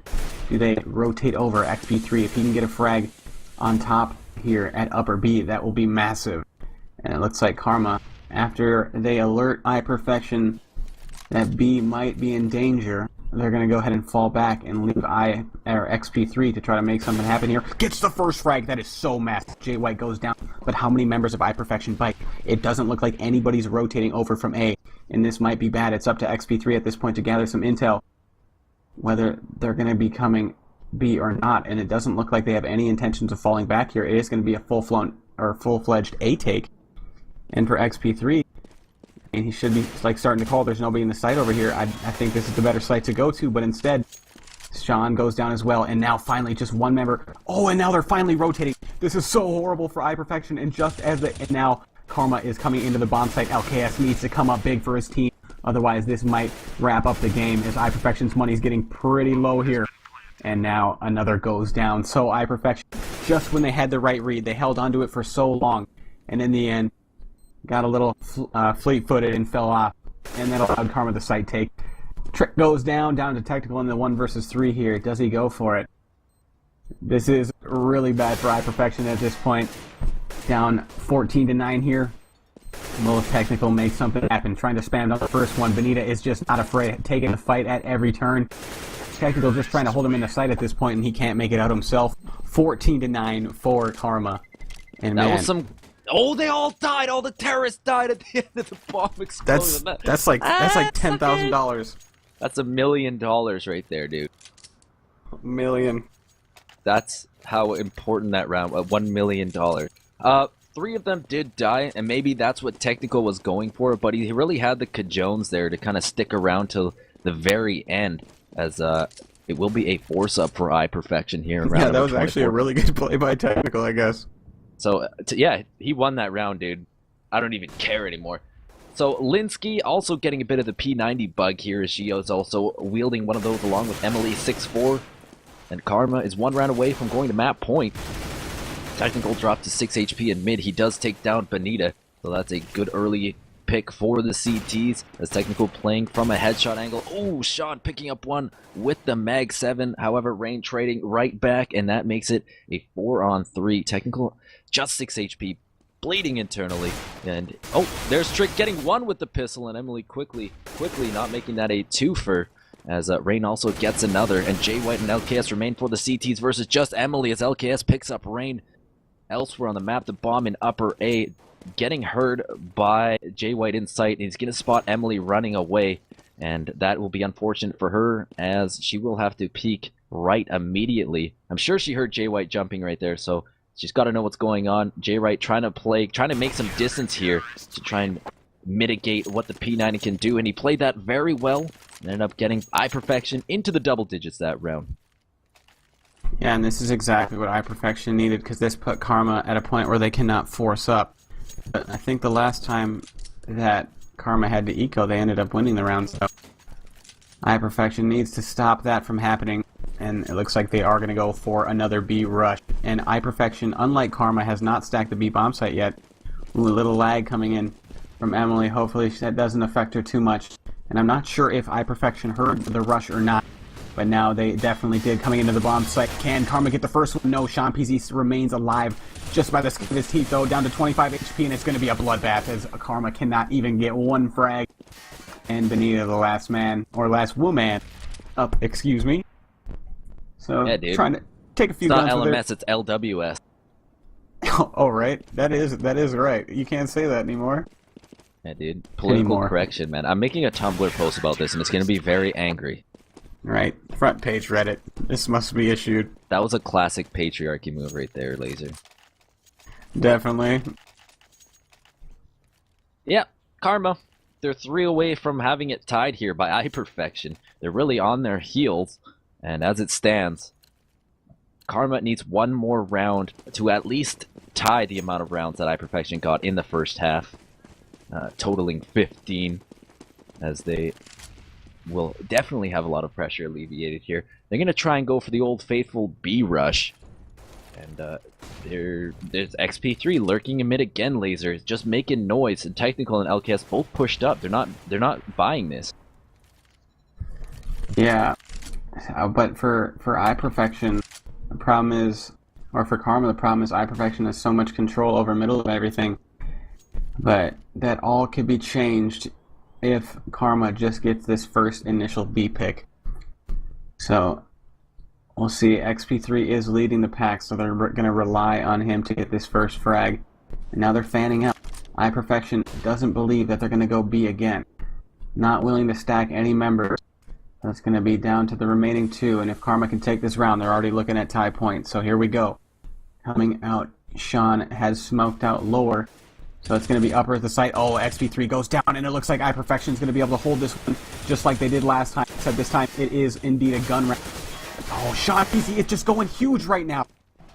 do they rotate over? XP3, if he can get a frag on top here at upper B, that will be massive. And it looks like Karma, after they alert iPerfection that B might be in danger, they're going to go ahead and fall back and leave XP3 to try to make something happen here. Gets the first frag. That is so massive. jwhite goes down. But how many members of iPerfection bite? It doesn't look like anybody's rotating over from A. And this might be bad. It's up to XP3 at this point to gather some intel, whether they're going to be coming B or not. And it doesn't look like they have any intentions of falling back here. It is going to be a full-fledged A take. And for XP3, and he should be like starting to call. There's nobody in the site over here. I think this is the better site to go to, but instead, Sean goes down as well, and now finally just 1 member. Oh, and now they're finally rotating. This is so horrible for iPerfection, and just as and now Karma is coming into the bomb site. LKS needs to come up big for his team, otherwise this might wrap up the game, as iPerfection's money is getting pretty low here. And now another goes down. So iPerfection, just when they had the right read, they held onto it for so long, and in the end, got a little fleet-footed and fell off, and that allowed Karma the site take. Trick goes down to Technical in the 1 versus 3 here. Does he go for it? This is really bad for iPerfection at this point. Down 14-9 here. Will Technical make something happen? Trying to spam on the first one. Benita is just not afraid, taking the fight at every turn. Technical just trying to hold him in the sight at this point, and he can't make it out himself. 14-9 for Karma. And that man, was some. Oh, they all died. All the terrorists died at the end of the bomb explosion. That's like $10,000. That's $1 million right there, dude. Million. That's how important that round. $1 million. 3 of them did die, and maybe that's what Technical was going for. But he really had the cajones there to kind of stick around till the very end, as it will be a force up for iPerfection here. In round Yeah, that was 24. actually a really good play by Technical, I guess. So yeah, he won that round, dude. I don't even care anymore. So lynnski also getting a bit of the P90 bug here, as she is also wielding one of those along with Emily 6-4. And Karma is 1 round away from going to map point. Technical dropped to 6 HP in mid. He does take down Benita, so that's a good early pick for the CTs. As Technical playing from a headshot angle. Oh, Sean picking up one with the Mag 7. However, Rain trading right back, and that makes it a 4-on-3. Technical just 6 HP, bleeding internally. And oh, there's Trick getting one with the pistol, and Emily quickly not making that a twofer. As Rain also gets another, and jwhite and LKS remain for the CTs versus just Emily, as LKS picks up Rain elsewhere on the map. The bomb in upper A, getting heard by jwhite in sight. He's going to spot Emily running away, and that will be unfortunate for her, as she will have to peek right immediately. I'm sure she heard jwhite jumping right there, so she's got to know what's going on. jwhite trying to make some distance here to try and mitigate what the P90 can do, and he played that very well and ended up getting iPerfection into the double digits that round. Yeah, and this is exactly what iPerfection needed, because this put Karma at a point where they cannot force up. But I think the last time that Karma had to eco, they ended up winning the round, so iPerfection needs to stop that from happening, and it looks like they are going to go for another B rush. And iPerfection, unlike Karma, has not stacked the B bomb site yet. Ooh, a little lag coming in from Emily. Hopefully that doesn't affect her too much. And I'm not sure if iPerfection heard the rush or not, but now they definitely did. Coming into the bomb site. Can Karma get the first one? No. SeanPz remains alive just by the skin of his teeth, though, down to 25 HP, and it's going to be a bloodbath as Karma cannot even get one frag. And Benita, the last man, or last woman, up, excuse me. So, yeah, dude. Trying to take a few It's not guns with her. LMS, it's LWS. Oh, right. That is right. You can't say that anymore. Yeah, dude. Political Anymore. correction, man. I'm making a Tumblr post about this, and it's going to be very angry. Right. Front page Reddit. This must be issued. That was a classic patriarchy move right there, Laser. Definitely. Yeah, Karma. They're 3 away from having it tied here by iPerfection. They're really on their heels, and as it stands, Karma needs one more round to at least tie the amount of rounds that iPerfection got in the first half, totaling 15, as they will definitely have a lot of pressure alleviated here. They're going to try and go for the old faithful B rush, and there's XP3 lurking in mid again. Laser just making noise, and Technical and LKS both pushed up. They're not buying this. Yeah, but for iPerfection, the problem is, or for Karma, the problem is iPerfection has so much control over middle of everything, but that all could be changed if Karma just gets this first initial B pick. So we'll see. XP3 is leading the pack, so they're going to rely on him to get this first frag. And now they're fanning out. iPerfection doesn't believe that they're going to go B again. Not willing to stack any members. That's going to be down to the remaining 2, and if Karma can take this round, they're already looking at tie points. So here we go. Coming out, Sean has smoked out lower, so it's going to be upper at the site. Oh, XP3 goes down, and it looks like iPerfection is going to be able to hold this one just like they did last time, except this time it is indeed a gun round. Oh, SeanPz is just going huge right now.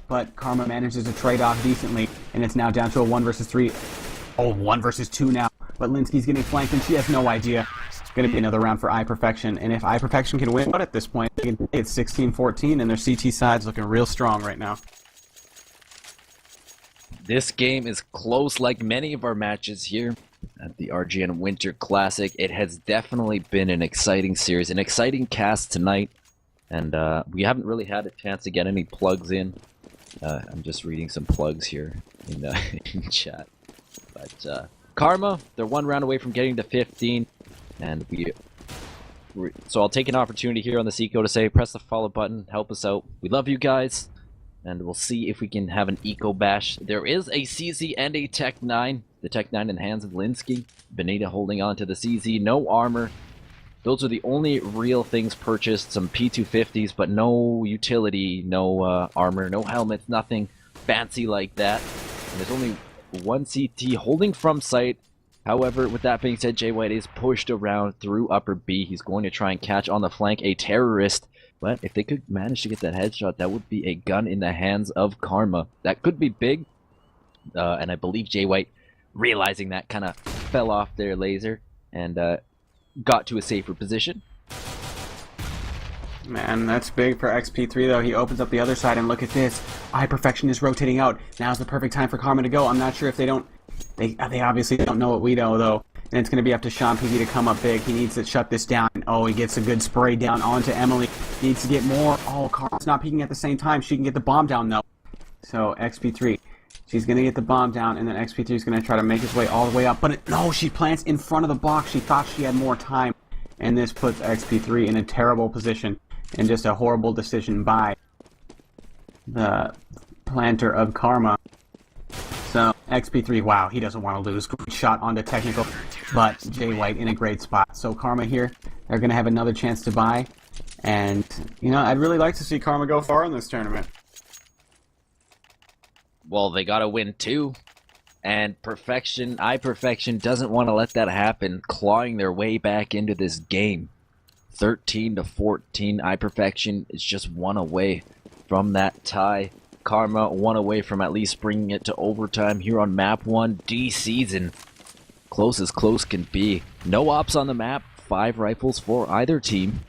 But Karma manages to trade off decently, and it's now down to a 1 versus 3. Oh, 1 versus 2 now. But lynnski's getting flanked, and she has no idea. It's going to be another round for iPerfection, and if iPerfection can win at this point, it's 16-14, and their CT side's looking real strong right now. This game is close like many of our matches here at the RGN Winter Classic. It has definitely been an exciting series, an exciting cast tonight. And we haven't really had a chance to get any plugs in. I'm just reading some plugs here in, in chat. But Karma, they're 1 round away from getting to 15. And so I'll take an opportunity here on the CEVO to say, press the follow button, help us out. We love you guys. And we'll see if we can have an eco bash. There is a CZ and a Tech 9. The Tech 9 in the hands of Lynnski. Benita holding on to the CZ. No armor. Those are the only real things purchased. Some P250s, but no utility, no armor, no helmets, nothing fancy like that. And there's only 1 CT holding from sight. However, with that being said, jwhite is pushed around through upper B. He's going to try and catch on the flank a terrorist. But if they could manage to get that headshot, that would be a gun in the hands of Karma. That could be big. And I believe jwhite, realizing that, kind of fell off their laser and got to a safer position. Man, that's big for XP3 though. He opens up the other side and look at this. iPerfection is rotating out. Now's the perfect time for Karma to go. I'm not sure if they don't... They obviously don't know what we know though. And it's going to be up to SeanPz to come up big. He needs to shut this down. Oh, he gets a good spray down onto Emily. Needs to get more. Oh, Karma's not peeking at the same time. She can get the bomb down though. So XP3, she's going to get the bomb down, and then XP3 is going to try to make his way all the way up. But no, she plants in front of the box. She thought she had more time. And this puts XP3 in a terrible position. And just a horrible decision by the planter of Karma. So, XP3, wow, he doesn't want to lose. Great shot onto technical, but jwhite in a great spot. So Karma here, they're going to have another chance to buy. And, you know, I'd really like to see Karma go far in this tournament. Well, they gotta win too. And iPerfection doesn't want to let that happen, clawing their way back into this game. 13 to 14, iPerfection is just 1 away from that tie. Karma 1 away from at least bringing it to overtime here on map 1, D season. Close as close can be. No ops on the map, 5 rifles for either team.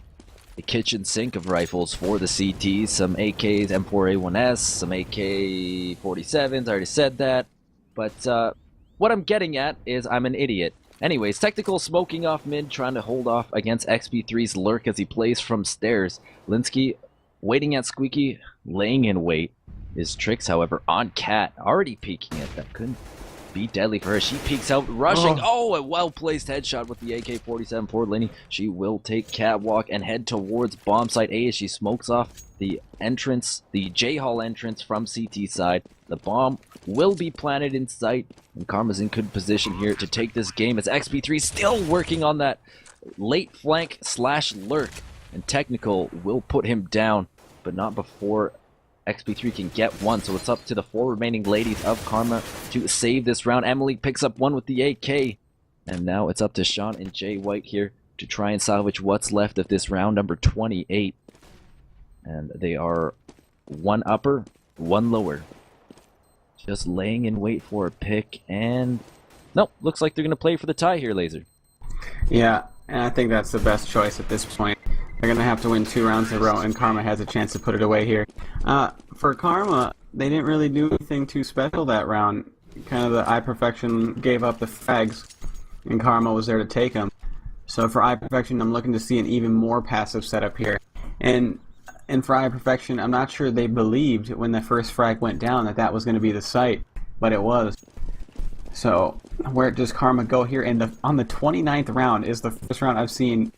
A kitchen sink of rifles for the CTs, some AKs, M4A1S, some AK-47s, I already said that. But what I'm getting at is I'm an idiot. Anyways, Technical smoking off mid, trying to hold off against XP3's lurk as he plays from stairs. Lynnski waiting at Squeaky, laying in wait. His tricks, however, on Cat, already peeking it. That couldn't be deadly for her. She peeks out, rushing. Oh, a well-placed headshot with the AK-47 for Linny. She will take Catwalk and head towards bomb site A as she smokes off the entrance, the J-Hall entrance from CT side. The bomb will be planted in sight, and Karma's in good position here to take this game as XP3 still working on that late flank / lurk, and Technical will put him down, but not before XP3 can get one. So it's up to the 4 remaining ladies of Karma to save this round. Emily picks up 1 with the AK, and now it's up to Sean and jwhite here to try and salvage what's left of this round number 28. And they are 1 upper, 1 lower. Just laying in wait for a pick, and nope, looks like they're going to play for the tie here, Laser. Yeah, and I think that's the best choice at this point. They're going to have to win 2 rounds in a row, and Karma has a chance to put it away here. For Karma, they didn't really do anything too special that round. Kind of the iPerfection gave up the frags, and Karma was there to take them. So for iPerfection, I'm looking to see an even more passive setup here. And for iPerfection, I'm not sure they believed when the first frag went down that that was going to be the site, but it was. So where does Karma go here? And on the 29th round is the first round I've seen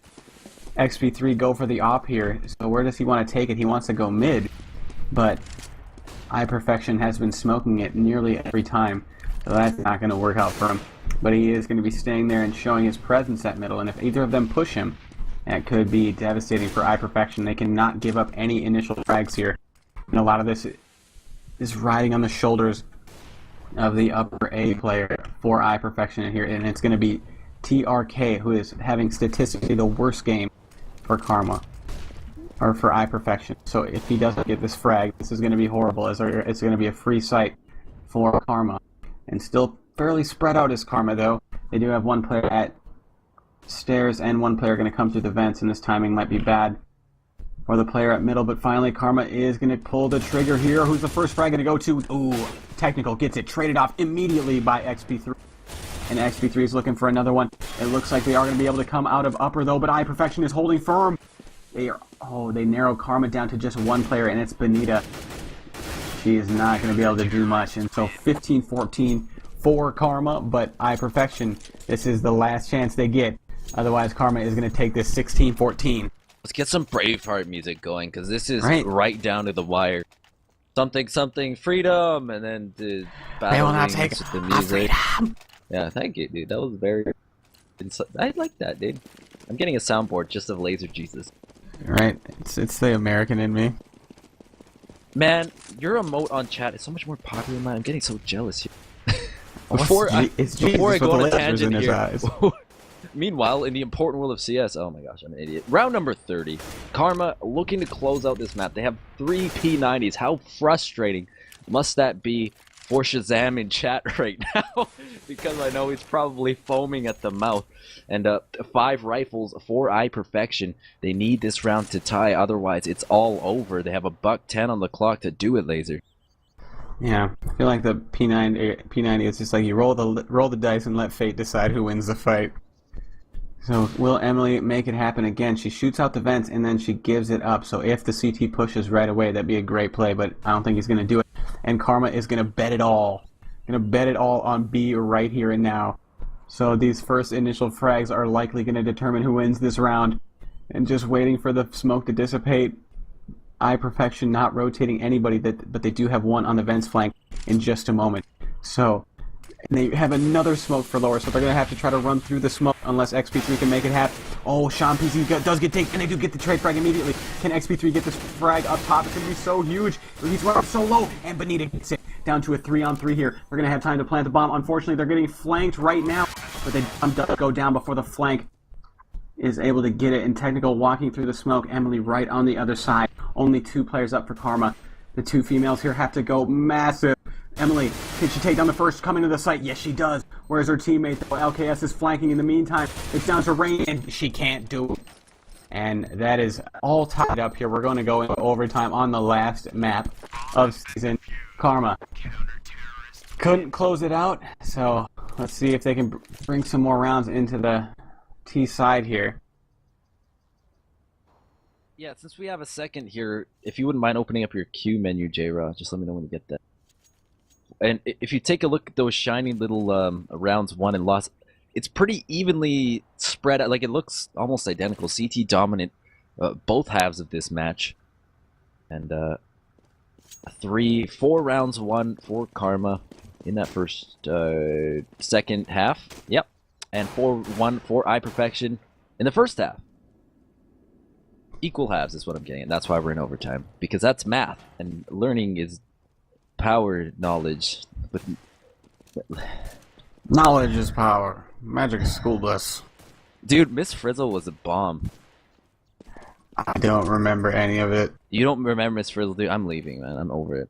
XP3 go for the op here. So where does he want to take it? He wants to go mid, but iPerfection has been smoking it nearly every time, so that's not going to work out for him. But he is going to be staying there and showing his presence at middle, and if either of them push him, that could be devastating for iPerfection. They cannot give up any initial frags here, and a lot of this is riding on the shoulders of the upper A player for iPerfection here, and it's going to be TRK who is having statistically the worst game for Karma, or for iPerfection. So if he doesn't get this frag, this is going to be horrible, as it's going to be a free site for Karma. And still fairly spread out is Karma, though. They do have 1 player at stairs and 1 player going to come through the vents, and this timing might be bad for the player at middle, but finally Karma is going to pull the trigger here. Who's the first frag going to go to? Ooh, Technical gets it traded off immediately by XP3. And XP3 is looking for another one. It looks like they are going to be able to come out of upper, though, but iPerfection is holding firm. They narrow Karma down to just one player, and it's Benita. She is not going to be able to do much, and so 15-14 for Karma, but iPerfection, this is the last chance they get. Otherwise, Karma is going to take this 16-14. Let's get some Braveheart music going, because this is right down to the wire. Something, something, freedom, and then the They will not battle take with the music. freedom. Yeah, thank you, dude. That was very... I like that, dude. I'm getting a soundboard just of Laser Jesus. Right, it's the American in me. Man, your emote on chat is so much more popular than mine. I'm getting so jealous here. Before I go on a lasers tangent in his here. eyes. Meanwhile, in the important world of CS, oh my gosh, I'm an idiot. Round number 30. Karma looking to close out this map. They have 3 P90s. How frustrating must that be for Shazam in chat right now? Because I know he's probably foaming at the mouth. And 5 rifles for iPerfection. They need this round to tie, otherwise it's all over. They have a $1:10 on the clock to do it, Laser. Yeah, I feel like the P90 is just like you roll the dice and let fate decide who wins the fight. So will Emily make it happen again? She shoots out the vents and then she gives it up. So if the CT pushes right away, that'd be a great play, but I don't think he's going to do it. And Karma is going to bet it all. Going to bet it all on B right here and now. So these first initial frags are likely going to determine who wins this round. And just waiting for the smoke to dissipate. iPerfection not rotating anybody, but they do have one on the vents flank in just a moment. So... and they have another smoke for lower, so they're going to have to try to run through the smoke unless XP3 can make it happen. Oh, SeanPz does get taken, and they do get the trade frag immediately. Can XP3 get this frag up top? It's going to be so huge. He's running so low, and Benita gets it down to a 3-on-3 here. They're going to have time to plant the bomb. Unfortunately, they're getting flanked right now, but they does go down before the flank is able to get it. And Technical walking through the smoke, Emily right on the other side. Only 2 players up for Karma. The 2 females here have to go massive. Emily, can she take down the first coming to the site? Yes, she does. Where's her teammate, though? LKS is flanking in the meantime. It's down to Rain, and she can't do it. And that is all tied up here. We're going to go into overtime on the last map of season. Karma couldn't close it out, so let's see if they can bring some more rounds into the T side here. Yeah, since we have a second here, if you wouldn't mind opening up your queue menu, J-Raw, just let me know when you get that. And if you take a look at those shiny little rounds won and lost, it's pretty evenly spread out. Like, it looks almost identical. CT dominant both halves of this match. And 4 rounds won for Karma in that first second half. Yep. And 4-1 for iPerfection in the first half. Equal halves is what I'm getting at. That's why we're in overtime. Because that's math. And learning is power knowledge. Knowledge is power. Magic school bus. Dude, Miss Frizzle was a bomb. I don't remember any of it. You don't remember Miss Frizzle, dude? I'm leaving, man. I'm over it.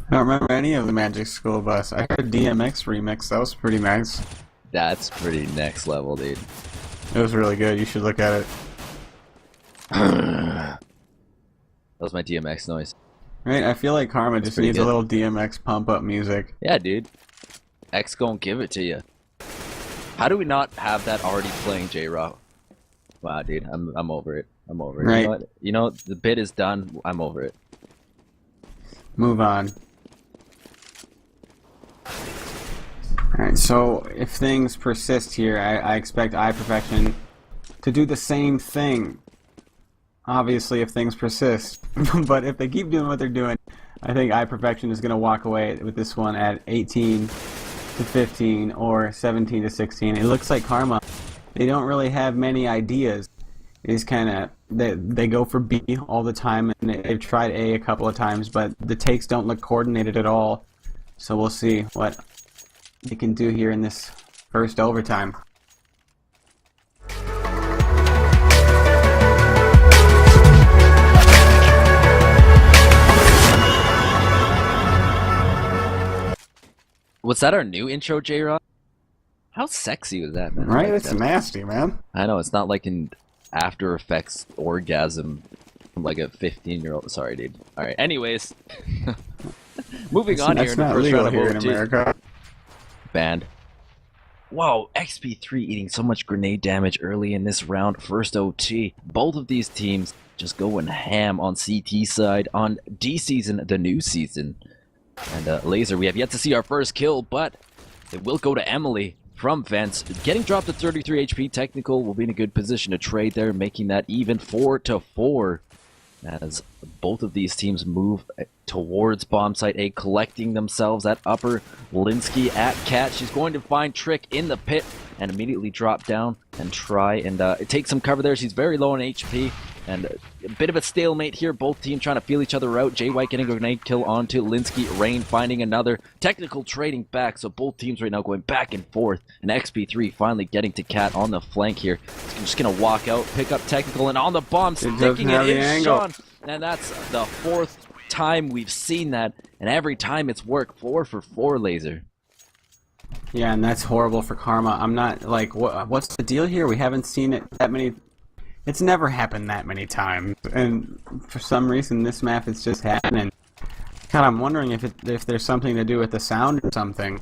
I don't remember any of the Magic School Bus. I heard DMX remix. That was pretty nice. That's pretty next level, dude. It was really good. You should look at it. That was my DMX noise. Right? I feel like Karma just needs a little DMX pump-up music. Yeah, dude. X gonna give it to you. How do we not have that already playing, J-Raw? Wow, dude. I'm over it. I'm over it. Right. You know, the bid is done. I'm over it. Move on. Alright, so if things persist here, I expect iPerfection to do the same thing. Obviously, if things persist. But if they keep doing what they're doing, I think iPerfection is going to walk away with this one at 18-15 or 17-16. It looks like Karma, they don't really have many ideas. It's kind of, they go for B all the time, and they've tried A a couple of times, but the takes don't look coordinated at all. So we'll see what they can do here in this first overtime. Was that our new intro, J-Rod? How sexy was that, man? Right? It's nasty, man. I know, it's not like an After Effects orgasm from like a 15-year-old. Sorry, dude. Alright, anyways. Moving on here in the first round of here in OT. America. Banned. Whoa, XP3 eating so much grenade damage early in this round, first OT. Both of these teams just going ham on CT side, on D season, the new season. And Laser, we have yet to see our first kill, but it will go to Emily from Vents. Getting dropped at 33 HP, Technical will be in a good position to trade there, making that even 4-4. As both of these teams move towards bomb site A, collecting themselves at upper. Lynnski at Cat. She's going to find Trick in the pit and immediately drop down and try and take some cover there. She's very low on HP. And a bit of a stalemate here. Both teams trying to feel each other out. jwhite getting a grenade kill onto Lynnski. Rain finding another. Technical trading back. So both teams right now going back and forth. And XP3 finally getting to Cat on the flank here. He's just going to walk out, pick up Technical, and on the bomb, sticking it in Sean. And that's the 4th time we've seen that. And every time it's worked. 4 for 4, Laser. Yeah, and that's horrible for Karma. I'm not, like, what's the deal here? We haven't seen it that many... It's never happened that many times, and for some reason this map is just happening. God, I'm wondering if there's something to do with the sound or something.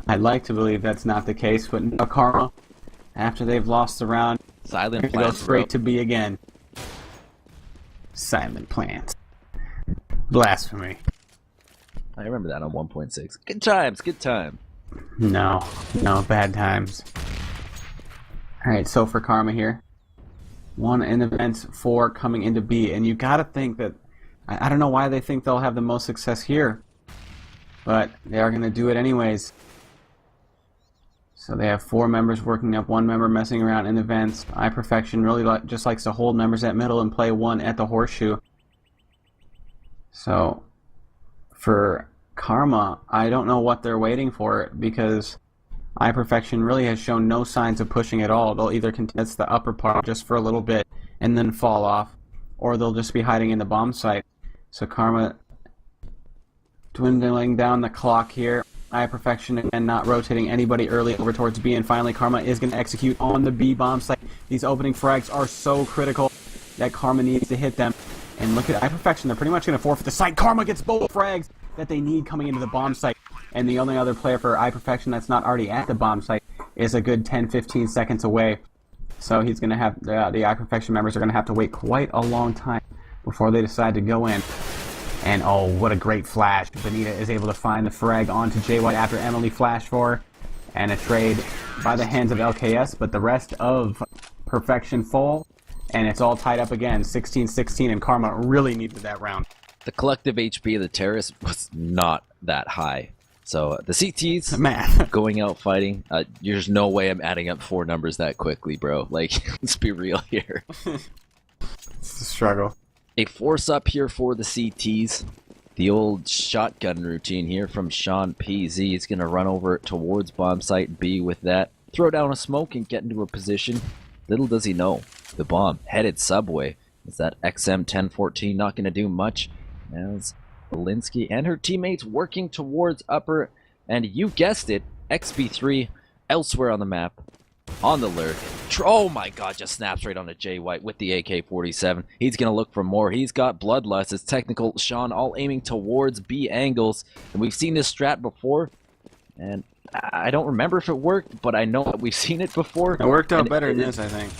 I'd like to believe that's not the case, but no, Karma, after they've lost the round, Silent go straight to B again. Silent Plants. Blasphemy. I remember that on 1.6. Good times, good time. No, bad times. Alright, so for Karma here. 1 in events, 4 coming into B, and you gotta think that I don't know why they think they'll have the most success here, but they are gonna do it anyways. So they have 4 members working up, 1 member messing around in events. iPerfection really just likes to hold members at middle and play 1 at the horseshoe. So for Karma, I don't know what they're waiting for, because iPerfection really has shown no signs of pushing at all. They'll either contest the upper part just for a little bit and then fall off, or they'll just be hiding in the bomb site. So Karma dwindling down the clock here. iPerfection again not rotating anybody early over towards B, and finally Karma is going to execute on the B bomb site. These opening frags are so critical that Karma needs to hit them. And look at iPerfection, they're pretty much going to forfeit the site. Karma gets both frags that they need coming into the bomb site. And the only other player for iPerfection that's not already at the bomb site is a good 10-15 seconds away. So he's going to have, the iPerfection members are going to have to wait quite a long time before they decide to go in. And oh, what a great flash. Benita is able to find the frag onto jwhite after Emily flashed for her. And a trade by the hands of LKS, but the rest of Perfection full. And it's all tied up again, 16-16, and Karma really needed that round. The collective HP of the terrorists was not that high. So the CTs Math. going out fighting, there's no way I'm adding up 4 numbers that quickly, bro. Like, let's be real here. It's a struggle. A force up here for the CTs. The old shotgun routine here from SeanPz. He's going to run over towards bomb site B with that. Throw down a smoke and get into a position. Little does he know, the bomb headed subway. Is that XM1014 not going to do much? As Lynnski and her teammates working towards upper, and you guessed it, XP3 elsewhere on the map, on the lurk. Oh my god, just snaps right onto jwhite with the AK-47. He's going to look for more. He's got Bloodlust. It's Technical, Sean, all aiming towards B angles. And we've seen this strat before, and I don't remember if it worked, but I know that we've seen it before. It worked out better than this, I think.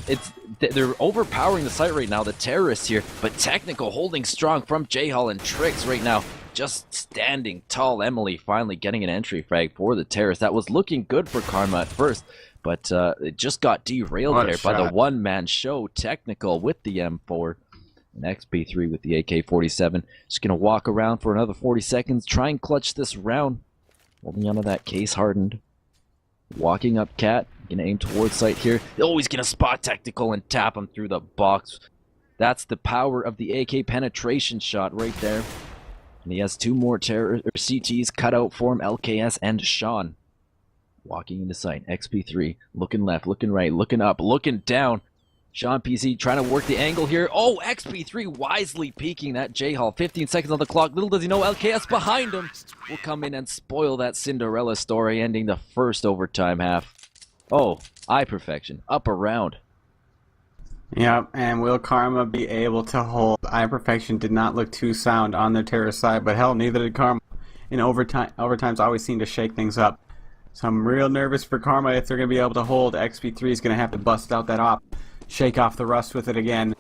They're overpowering the site right now, the terrorists here, but Technical holding strong from J-Hall and Tricks right now. Just standing tall. Emily finally getting an entry frag for the terrorists. That was looking good for Karma at first, but it just got derailed there by the one-man show. Technical with the M4. And XP3 with the AK-47. Just going to walk around for another 40 seconds, try and clutch this round. Holding onto that case hardened. Walking up Cat. Gonna aim towards site here. Oh, he's gonna spot Technical and tap him through the box. That's the power of the AK penetration shot right there. And he has 2 more CTs cut out for him. LKS and Sean. Walking into sight. XP3 looking left, looking right, looking up, looking down. SeanPz trying to work the angle here. Oh, XP3 wisely peeking that J-Hall. 15 seconds on the clock. Little does he know, LKS behind him will come in and spoil that Cinderella story, ending the first overtime half. Oh, iPerfection up around. Yep, and will Karma be able to hold? iPerfection did not look too sound on their terrorist side, but hell, neither did Karma. In overtimes always seem to shake things up. So I'm real nervous for Karma if they're going to be able to hold. XP3 is going to have to bust out that op, shake off the rust with it again,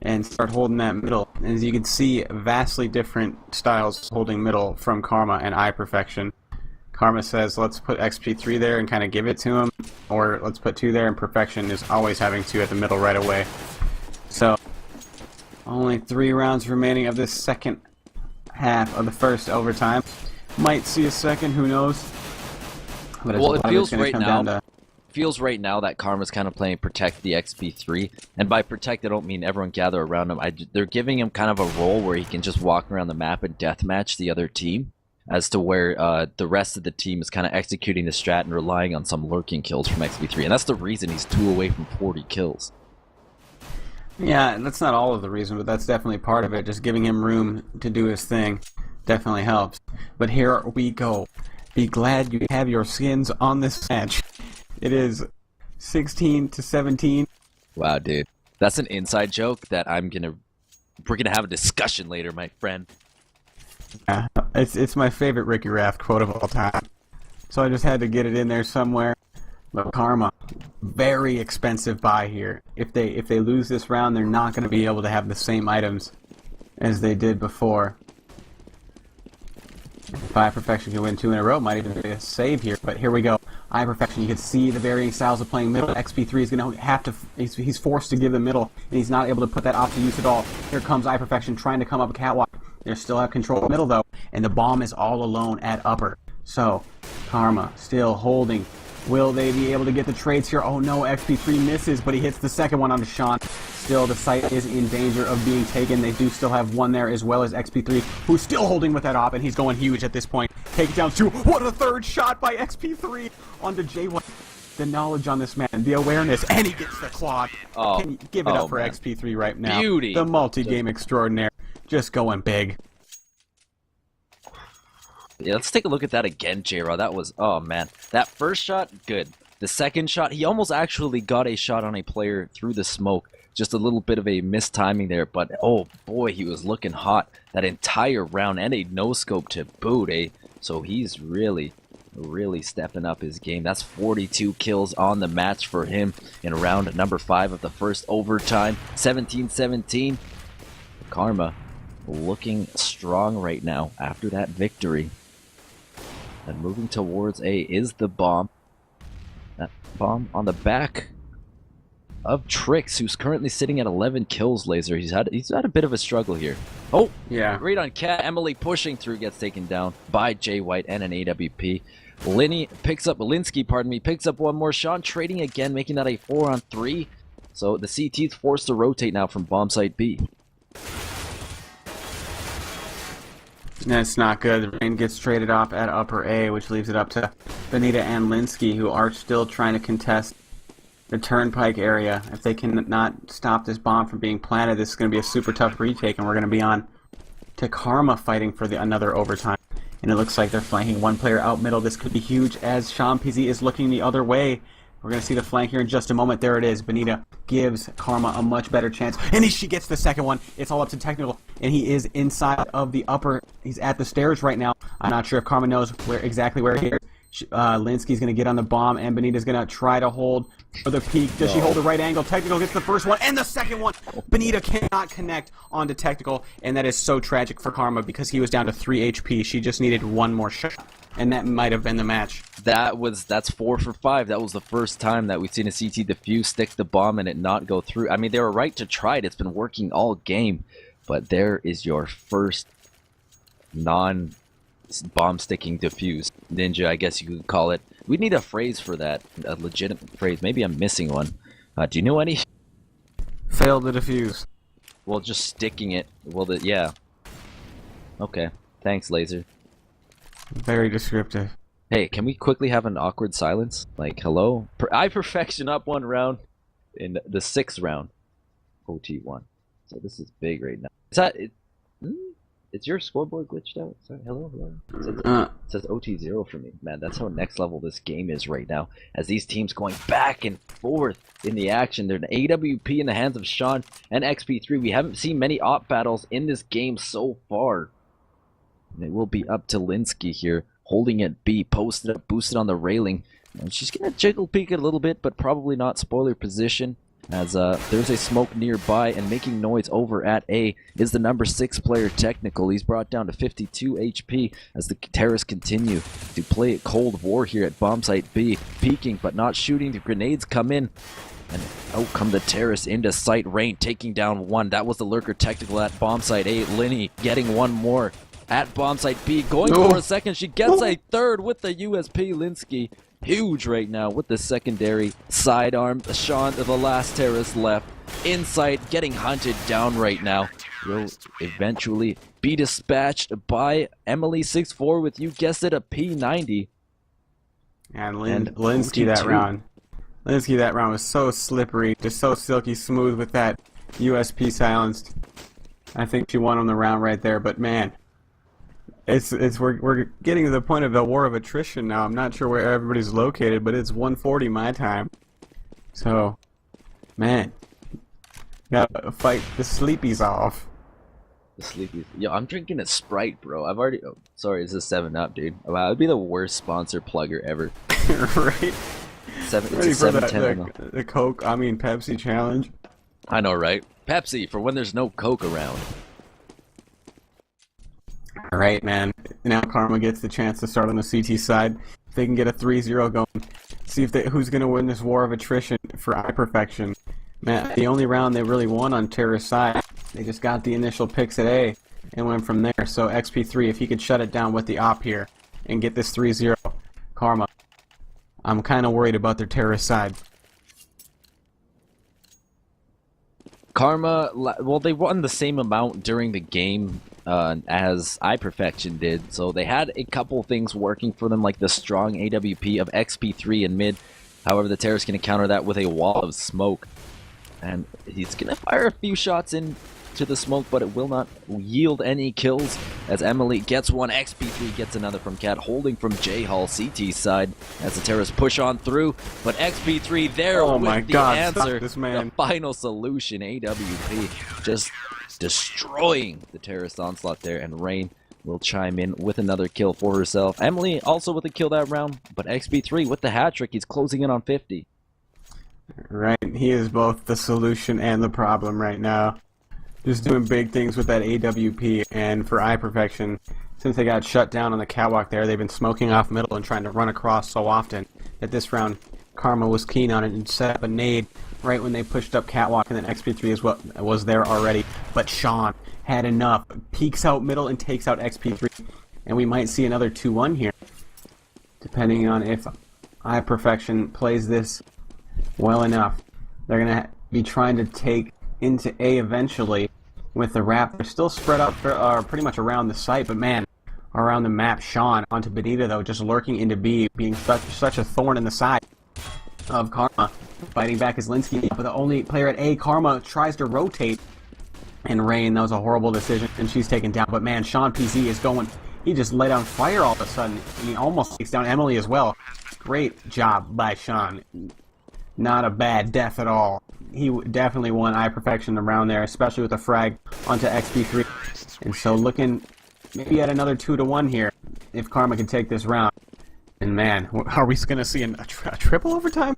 and start holding that middle. And as you can see, vastly different styles holding middle from Karma and iPerfection. Karma says, let's put XP3 there and kind of give it to him, or let's put 2 there, and Perfection is always having 2 at the middle right away. So, only 3 rounds remaining of this second half of the first overtime. Might see a second, who knows? But well, it feels right now. Feels right now that Karma's kind of playing protect the XP3, and by protect I don't mean everyone gather around him. They're giving him kind of a role where he can just walk around the map and deathmatch the other team, as to where the rest of the team is kind of executing the strat and relying on some lurking kills from XP3, and that's the reason he's 2 away from 40 kills. Yeah, that's not all of the reason, but that's definitely part of it. Just giving him room to do his thing definitely helps. But here we go. Be glad you have your skins on this match. It is 16-17. Wow, dude. That's an inside joke that we're gonna have a discussion later, my friend. Yeah, it's my favorite Ricky Raft quote of all time. So I just had to get it in there somewhere. But Karma, very expensive buy here. If they lose this round, they're not going to be able to have the same items as they did before. If iPerfection can win 2 in a row, might even be a save here. But here we go. iPerfection, you can see the varying styles of playing middle. XP3 is going to have to, he's forced to give the middle, and he's not able to put that off to use at all. Here comes iPerfection trying to come up a catwalk. They still have control of the middle though, and the bomb is all alone at upper. So, Karma still holding. Will they be able to get the trades here? Oh no, XP3 misses, but he hits the second one onto Sean. Still, the site is in danger of being taken. They do still have 1 there, as well as XP3, who's still holding with that op, and he's going huge at this point. Takedowns 2. What a third shot by XP3 onto jwhite. The knowledge on this man, the awareness, and he gets the clock. Oh, Can you give it up for man. XP3 right now? Beauty. The multi-game extraordinaire. Just going big. Yeah, let's take a look at that again, J-Raw. That was, oh man. That first shot, good. The second shot, he almost actually got a shot on a player through the smoke. Just a little bit of a mistiming there, but oh boy, he was looking hot that entire round, and a no-scope to boot, eh? So he's really stepping up his game. That's 42 kills on the match for him in round number 5 of the first overtime. 17-17. Karma looking strong right now after that victory. And moving towards A is the bomb. That bomb on the back of Trix, who's currently sitting at 11 kills, Laser. He's had a bit of a struggle here. Oh, yeah. Great on Cat. Emily pushing through, gets taken down by jwhite and an AWP. lynnski, picks up 1 more. Sean trading again, making that a 4-on-3. So the CT's forced to rotate now from bomb site B. That's not good. The rain gets traded off at upper A, which leaves it up to Benita and Lynnski, who are still trying to contest the turnpike area. If they can not stop this bomb from being planted, this is going to be a super tough retake, and we're going to be on to Karma fighting for another overtime. And it looks like they're flanking 1 player out middle. This could be huge as SeanPz is looking the other way. We're going to see the flank here in just a moment. There it is. Benita gives Karma a much better chance. And she gets the second one. It's all up to technical. And he is inside of the upper. He's at the stairs right now. I'm not sure if Karma knows exactly where he is. Lynnski's going to get on the bomb, and Benita's going to try to hold for the peak. Does she hold the right angle? Technical gets the first one and the second one. Benita cannot connect onto technical, and that is so tragic for Karma because he was down to 3 HP. She just needed 1 more shot, and that might have been the match. That's 4 for 5. That was the first time that we've seen a CT defuse, stick the bomb, and it not go through. I mean, they were right to try it. It's been working all game, but there is your first non-bomb sticking defuse. Ninja, I guess you could call it. We need a phrase for that, a legitimate phrase. Maybe I'm missing one. Do you know any? Failed to defuse. Well, just sticking it. Well, yeah. Okay. Thanks, Laser. Very descriptive. Hey, can we quickly have an awkward silence? Like, hello? iPerfection up 1 round in the 6th round. OT1. So this is big right now. Is that it? Is your scoreboard glitched out? Sorry, hello? It says OT0 for me. Man, that's how next level this game is right now. As these teams going back and forth in the action. They're an AWP in the hands of Sean and XP3. We haven't seen many op battles in this game so far. And it will be up to lynnski here, holding it B, posted up, boosted on the railing. And she's going to jiggle peek it a little bit, but probably not spoiler position. As there's a smoke nearby, and making noise over at A is the number 6 player Technical. He's brought down to 52 HP as the terrorists continue to play Cold War here at bomb site B. Peeking but not shooting. The grenades come in, and out come the terrorists into sight. Rain taking down one. That was the lurker Technical at bomb site A. Linny getting one more at bomb site B. Going for a second. She gets a third with the USP. Lynnski huge right now with the secondary sidearm. Sean, the last terrorist left, inside, getting hunted down right now. Will eventually be dispatched by Emily 6-4 with, you guessed it, a P90. And Lynnski that round. Lynnski that round was so slippery, just so silky smooth with that USP silenced. I think she won on the round right there, but man, we're getting to the point of the war of attrition now. I'm not sure where everybody's located, but it's 1:40 my time. So, man, gotta fight the sleepies off. The sleepies. Yo, I'm drinking a Sprite, bro. I've already. Oh, sorry, this is 7-Up, dude. Wow, it'd be the worst sponsor plugger ever. Right? It's a 710. The Coke, I mean Pepsi challenge. I know, right? Pepsi for when there's no Coke around. Alright, man. Now Karma gets the chance to start on the CT side. If they can get a 3-0 going, see if who's going to win this war of attrition for iPerfection. Man, the only round they really won on Terror's side, they just got the initial picks at A and went from there. So XP3, if he could shut it down with the op here and get this 3-0, Karma, I'm kind of worried about their terrorist side. Karma, well, they won the same amount during the game as iPerfection did, so they had a couple things working for them, like the strong AWP of XP3 in mid. However, the terrorists can counter that with a wall of smoke, and he's gonna fire a few shots into the smoke, but it will not yield any kills as Emily gets one. XP3 gets another from Cat, holding from J-Hall CT side as the terrorists push on through, but XP3 there with the answer, the final solution. AWP just destroying the terrorist onslaught there, and Rain will chime in with another kill for herself. Emily also with a kill that round, but XP3 with the hat trick, he's closing in on 50. Right, he is both the solution and the problem right now. Just doing big things with that AWP, and for iPerfection, since they got shut down on the catwalk there, they've been smoking off middle and trying to run across so often that this round Karma was keen on it and set up a nade right when they pushed up catwalk, and then XP3 is what was there already. But Sean had enough, peeks out middle and takes out XP3, and we might see another 2-1 here, depending on if iPerfection plays this well enough. They're gonna be trying to take into A eventually with the wrap. They're still spread out pretty much around the site, but man, around the map. Sean onto Benita though, just lurking into B, being such a thorn in the side of Karma. Fighting back is Lynnski, but the only player at A. Karma tries to rotate, and Rain, that was a horrible decision, and she's taken down. But man, SeanPz is going, he just let on fire all of a sudden, and he almost takes down Emily as well. Great job by Sean. Not a bad death at all. He definitely won iPerfection around there, especially with a frag onto XP3. And so looking maybe at another 2-1 here, if Karma can take this round. And man, are we going to see a triple overtime?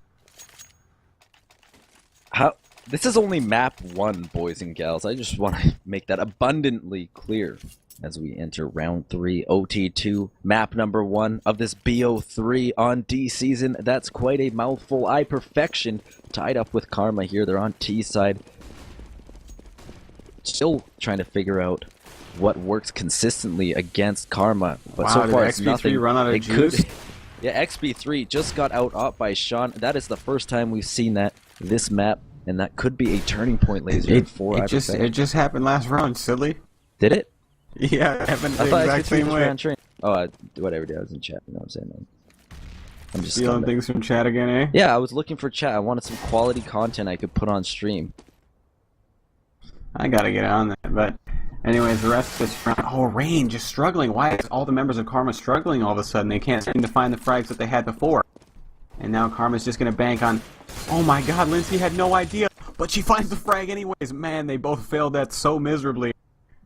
This is only map 1, boys and gals. I just want to make that abundantly clear as we enter round 3, OT2, map number 1 of this BO3 on D season. That's quite a mouthful. iPerfection tied up with Karma here. They're on T side. Still trying to figure out what works consistently against Karma, but wow, so far it's XP3 nothing. Run out of juice? Yeah, XP3 just got out by Sean. That is the first time we've seen that this map, and that could be a turning point, ladies and gentlemen. It just happened last round, silly. Did it? Yeah, it happened the exact same way. Oh, whatever, dude. I was in chat. You know what I'm saying? I'm just stealing things from chat again, eh? Yeah, I was looking for chat. I wanted some quality content I could put on stream. I gotta get on that, but anyways, the rest of this round. Oh, Rain just struggling. Why is all the members of Karma struggling all of a sudden? They can't seem to find the frags that they had before. And now Karma's just gonna bank on. Oh my god, Lynnski had no idea, but she finds the frag anyways. Man, they both failed that so miserably.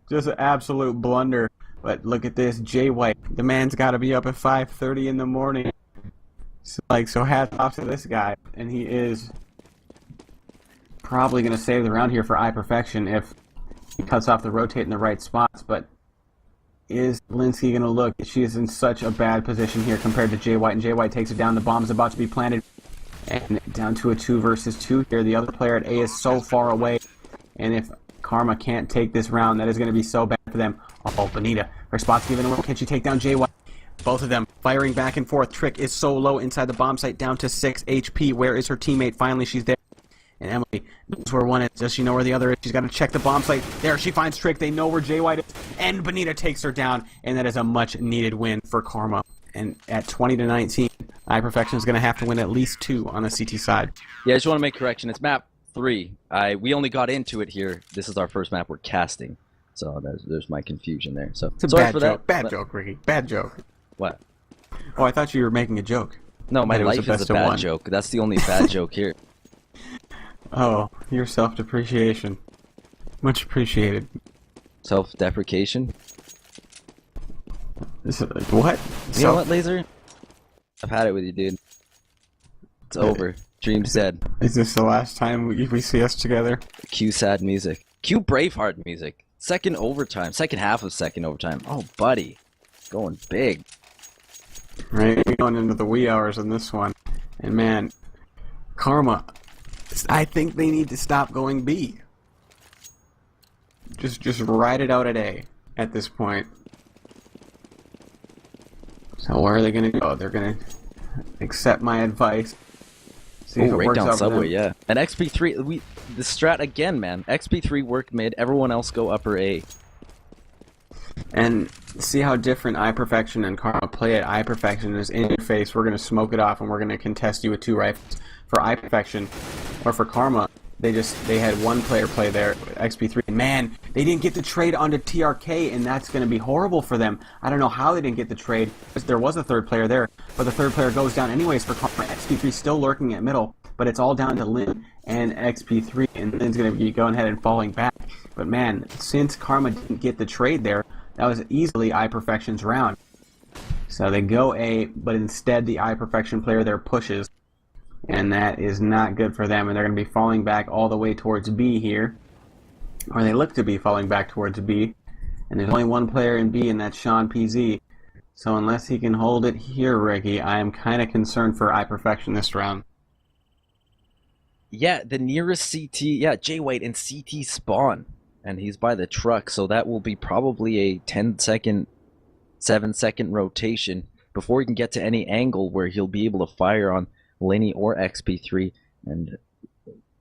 Just an absolute blunder. But look at this, jwhite. The man's got to be up at 5:30 in the morning. So hats off to this guy, and he is probably going to save the round here for iPerfection if he cuts off the rotate in the right spots. But is lynnski going to look? She is in such a bad position here compared to jwhite, and jwhite takes it down. The bomb's about to be planted, and down to a 2 versus 2 here. The other player at A is so far away, and if Karma can't take this round, that is going to be so bad for them. Oh, Benita, her spot's given away. Can she take down jwhite? Both of them firing back and forth. Trick is so low inside the bomb site, down to 6 HP. Where is her teammate? Finally, she's there. And Emily knows where one is. Does she know where the other is? She's got to check the bomb site. There, she finds Trick. They know where jwhite is. And Benita takes her down. And that is a much-needed win for Karma. And at 20-19, iPerfection is going to have to win at least 2 on the CT side. Yeah, I just want to make a correction. It's map 3. We only got into it here. This is our first map we're casting. So there's my confusion there. So it's a sorry bad for joke. that. Bad joke, Ricky. Bad joke. What? Oh, I thought you were making a joke. No, my That it was life the is best a of bad one. joke. That's the only bad joke here. Oh, your self-depreciation. Much appreciated. Self-deprecation? What? You know what, Laser? I've had it with you, dude. It's over. Dream's dead. Is this the last time we see us together? Cue sad music. Cue Braveheart music. Second overtime. Second half of second overtime. Oh, buddy. Going big. Right, we're going into the wee hours on this one. And man, Karma, I think they need to stop going B. Just ride it out at A at this point. So where are they going to go? They're going to accept my advice. See if it right works down out for subway, them. yeah. And XP3, the strat again, man. XP3 work mid, everyone else go upper A. And see how different iPerfection and Karma play it. iPerfection is in your face. We're going to smoke it off, and we're going to contest you with 2 rifles. For iPerfection, or for Karma, they had 1 player play there, XP3. Man, they didn't get the trade onto TRK, and that's going to be horrible for them. I don't know how they didn't get the trade. There was a 3rd player there, but the 3rd player goes down anyways for Karma. XP3 still lurking at middle, but it's all down to Lynn and XP3, and Lynn's going to be going ahead and falling back. But man, since Karma didn't get the trade there, that was easily iPerfection's round. So they go A, but instead the iPerfection player there pushes. And that is not good for them. And they're going to be falling back all the way towards B here. Or they look to be falling back towards B. And there's only 1 player in B, and that's SeanPz. So unless he can hold it here, Ricky, I am kind of concerned for iPerfection this round. Yeah, the nearest CT, yeah, jwhite and CT spawn. And he's by the truck, so that will be probably a 10-second, 7-second rotation before he can get to any angle where he'll be able to fire on Linny or XP3. And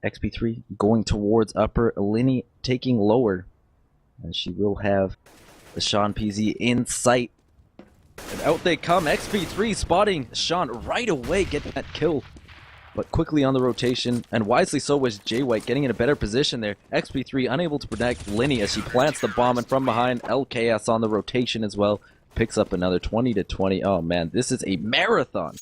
XP3 going towards upper, Linny taking lower. And she will have the SeanPz in sight. And out they come, XP3 spotting Sean right away, getting that kill. But quickly on the rotation, and wisely so was jwhite, getting in a better position there. XP3 unable to protect Linny as she plants the bomb, and from behind, LKS on the rotation as well. Picks up another 20-20. Oh man, this is a marathon.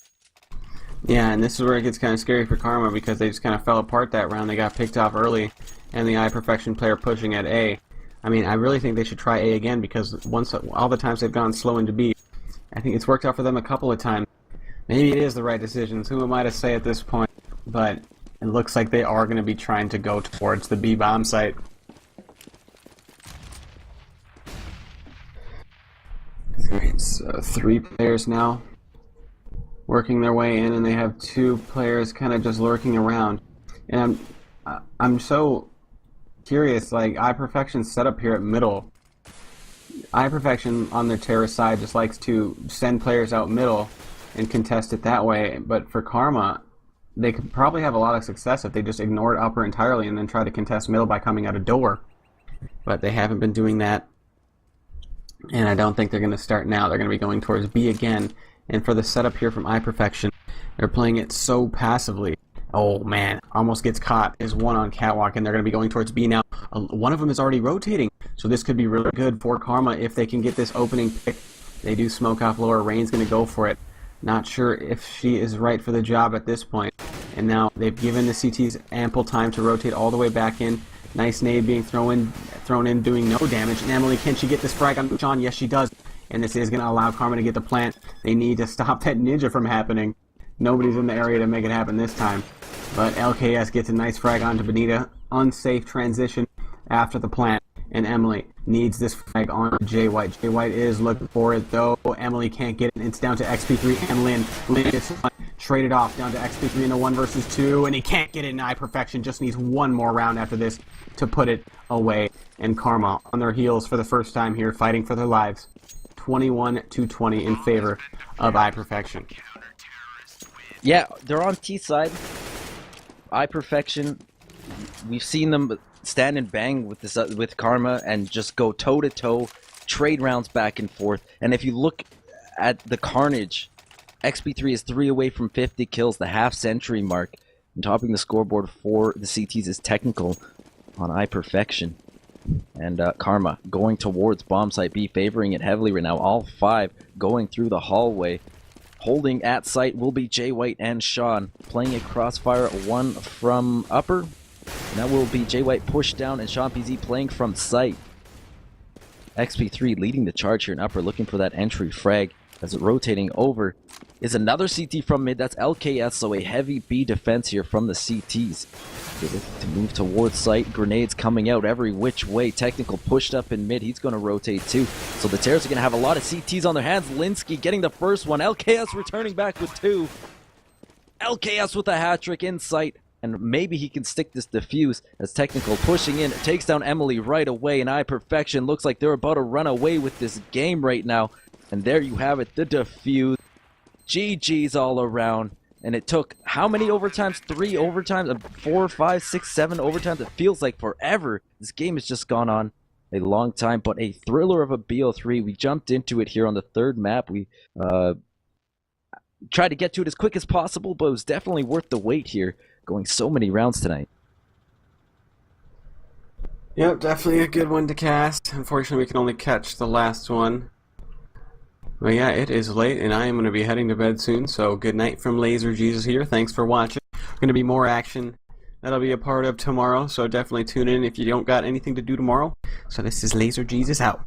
Yeah, and this is where it gets kind of scary for Karma, because they just kind of fell apart that round. They got picked off early, and the iPerfection player pushing at A. I mean, I really think they should try A again, because once all the times they've gone slow into B, I think it's worked out for them a couple of times. Maybe it is the right decisions. Who am I to say at this point? But it looks like they are going to be trying to go towards the B bomb site. Alright, so 3 players now working their way in, and they have 2 players kind of just lurking around. And I'm so curious, like, iPerfection's setup here at middle. iPerfection on their terrorist side just likes to send players out middle and contest it that way, but for Karma, they could probably have a lot of success if they just ignored upper entirely and then try to contest middle by coming out a door. But they haven't been doing that, and I don't think they're going to start now. They're going to be going towards B again, and for the setup here from iPerfection, they're playing it so passively. Oh man, almost gets caught. Is 1 on catwalk, and they're going to be going towards B now. One of them is already rotating, so this could be really good for Karma if they can get this opening pick. They do smoke off lower. Rain's going to go for it. Not sure if she is right for the job at this point. And now they've given the CTs ample time to rotate all the way back in. Nice nade being thrown thrown in doing no damage. And Emily, can she get this frag on Sean? Yes, she does. And this is going to allow Karma to get the plant. They need to stop that ninja from happening. Nobody's in the area to make it happen this time. But LKS gets a nice frag onto Benita. Unsafe transition after the plant. And Emily needs this frag on jwhite. jwhite is looking for it, though. Emily can't get it. It's down to XP3 and Lynn. Lynn gets traded off down to XP3 in a 1 versus 2. And he can't get it in iPerfection. Just needs one more round after this to put it away. And Karma on their heels for the first time here, fighting for their lives. 21-20 in favor of iPerfection. Yeah, they're on T side. iPerfection, we've seen them stand and bang with this with Karma and just go toe to toe, trade rounds back and forth. And if you look at the carnage, XP3 is 3 away from 50 kills, the half-century mark. And topping the scoreboard for the CTs is Teknikal on iPerfection. And Karma going towards bomb site B, favoring it heavily right now. All 5 going through the hallway. Holding at site will be jwhite and Sean. Playing a crossfire, 1 from upper. And that will be jwhite pushed down and SeanPz playing from site. XP3 leading the charge here in upper, looking for that entry frag. As it rotating over is another CT from mid. That's LKS, so a heavy B defense here from the CTs. They look to move towards site. Grenades coming out every which way. Teknikal pushed up in mid. He's going to rotate too. So the Terrors are going to have a lot of CTs on their hands. lynnski getting the first one. LKS returning back with 2. LKS with a hat trick in sight. And maybe he can stick this defuse as Teknikal pushing in. Takes down Emily right away. And iPerfection looks like they're about to run away with this game right now. And there you have it, the defuse. GG's all around. And it took how many overtimes? 3 overtimes? 4, 5, 6, 7 overtimes? It feels like forever. This game has just gone on a long time, but a thriller of a BO3. We jumped into it here on the 3rd map. We tried to get to it as quick as possible, but it was definitely worth the wait here, going so many rounds tonight. Yep, definitely a good one to cast. Unfortunately, we can only catch the last one. But yeah, it is late, and I am going to be heading to bed soon, so good night from Laser Jesus here. Thanks for watching. Going to be more action that'll be a part of tomorrow, so definitely tune in if you don't got anything to do tomorrow. So this is Laser Jesus out.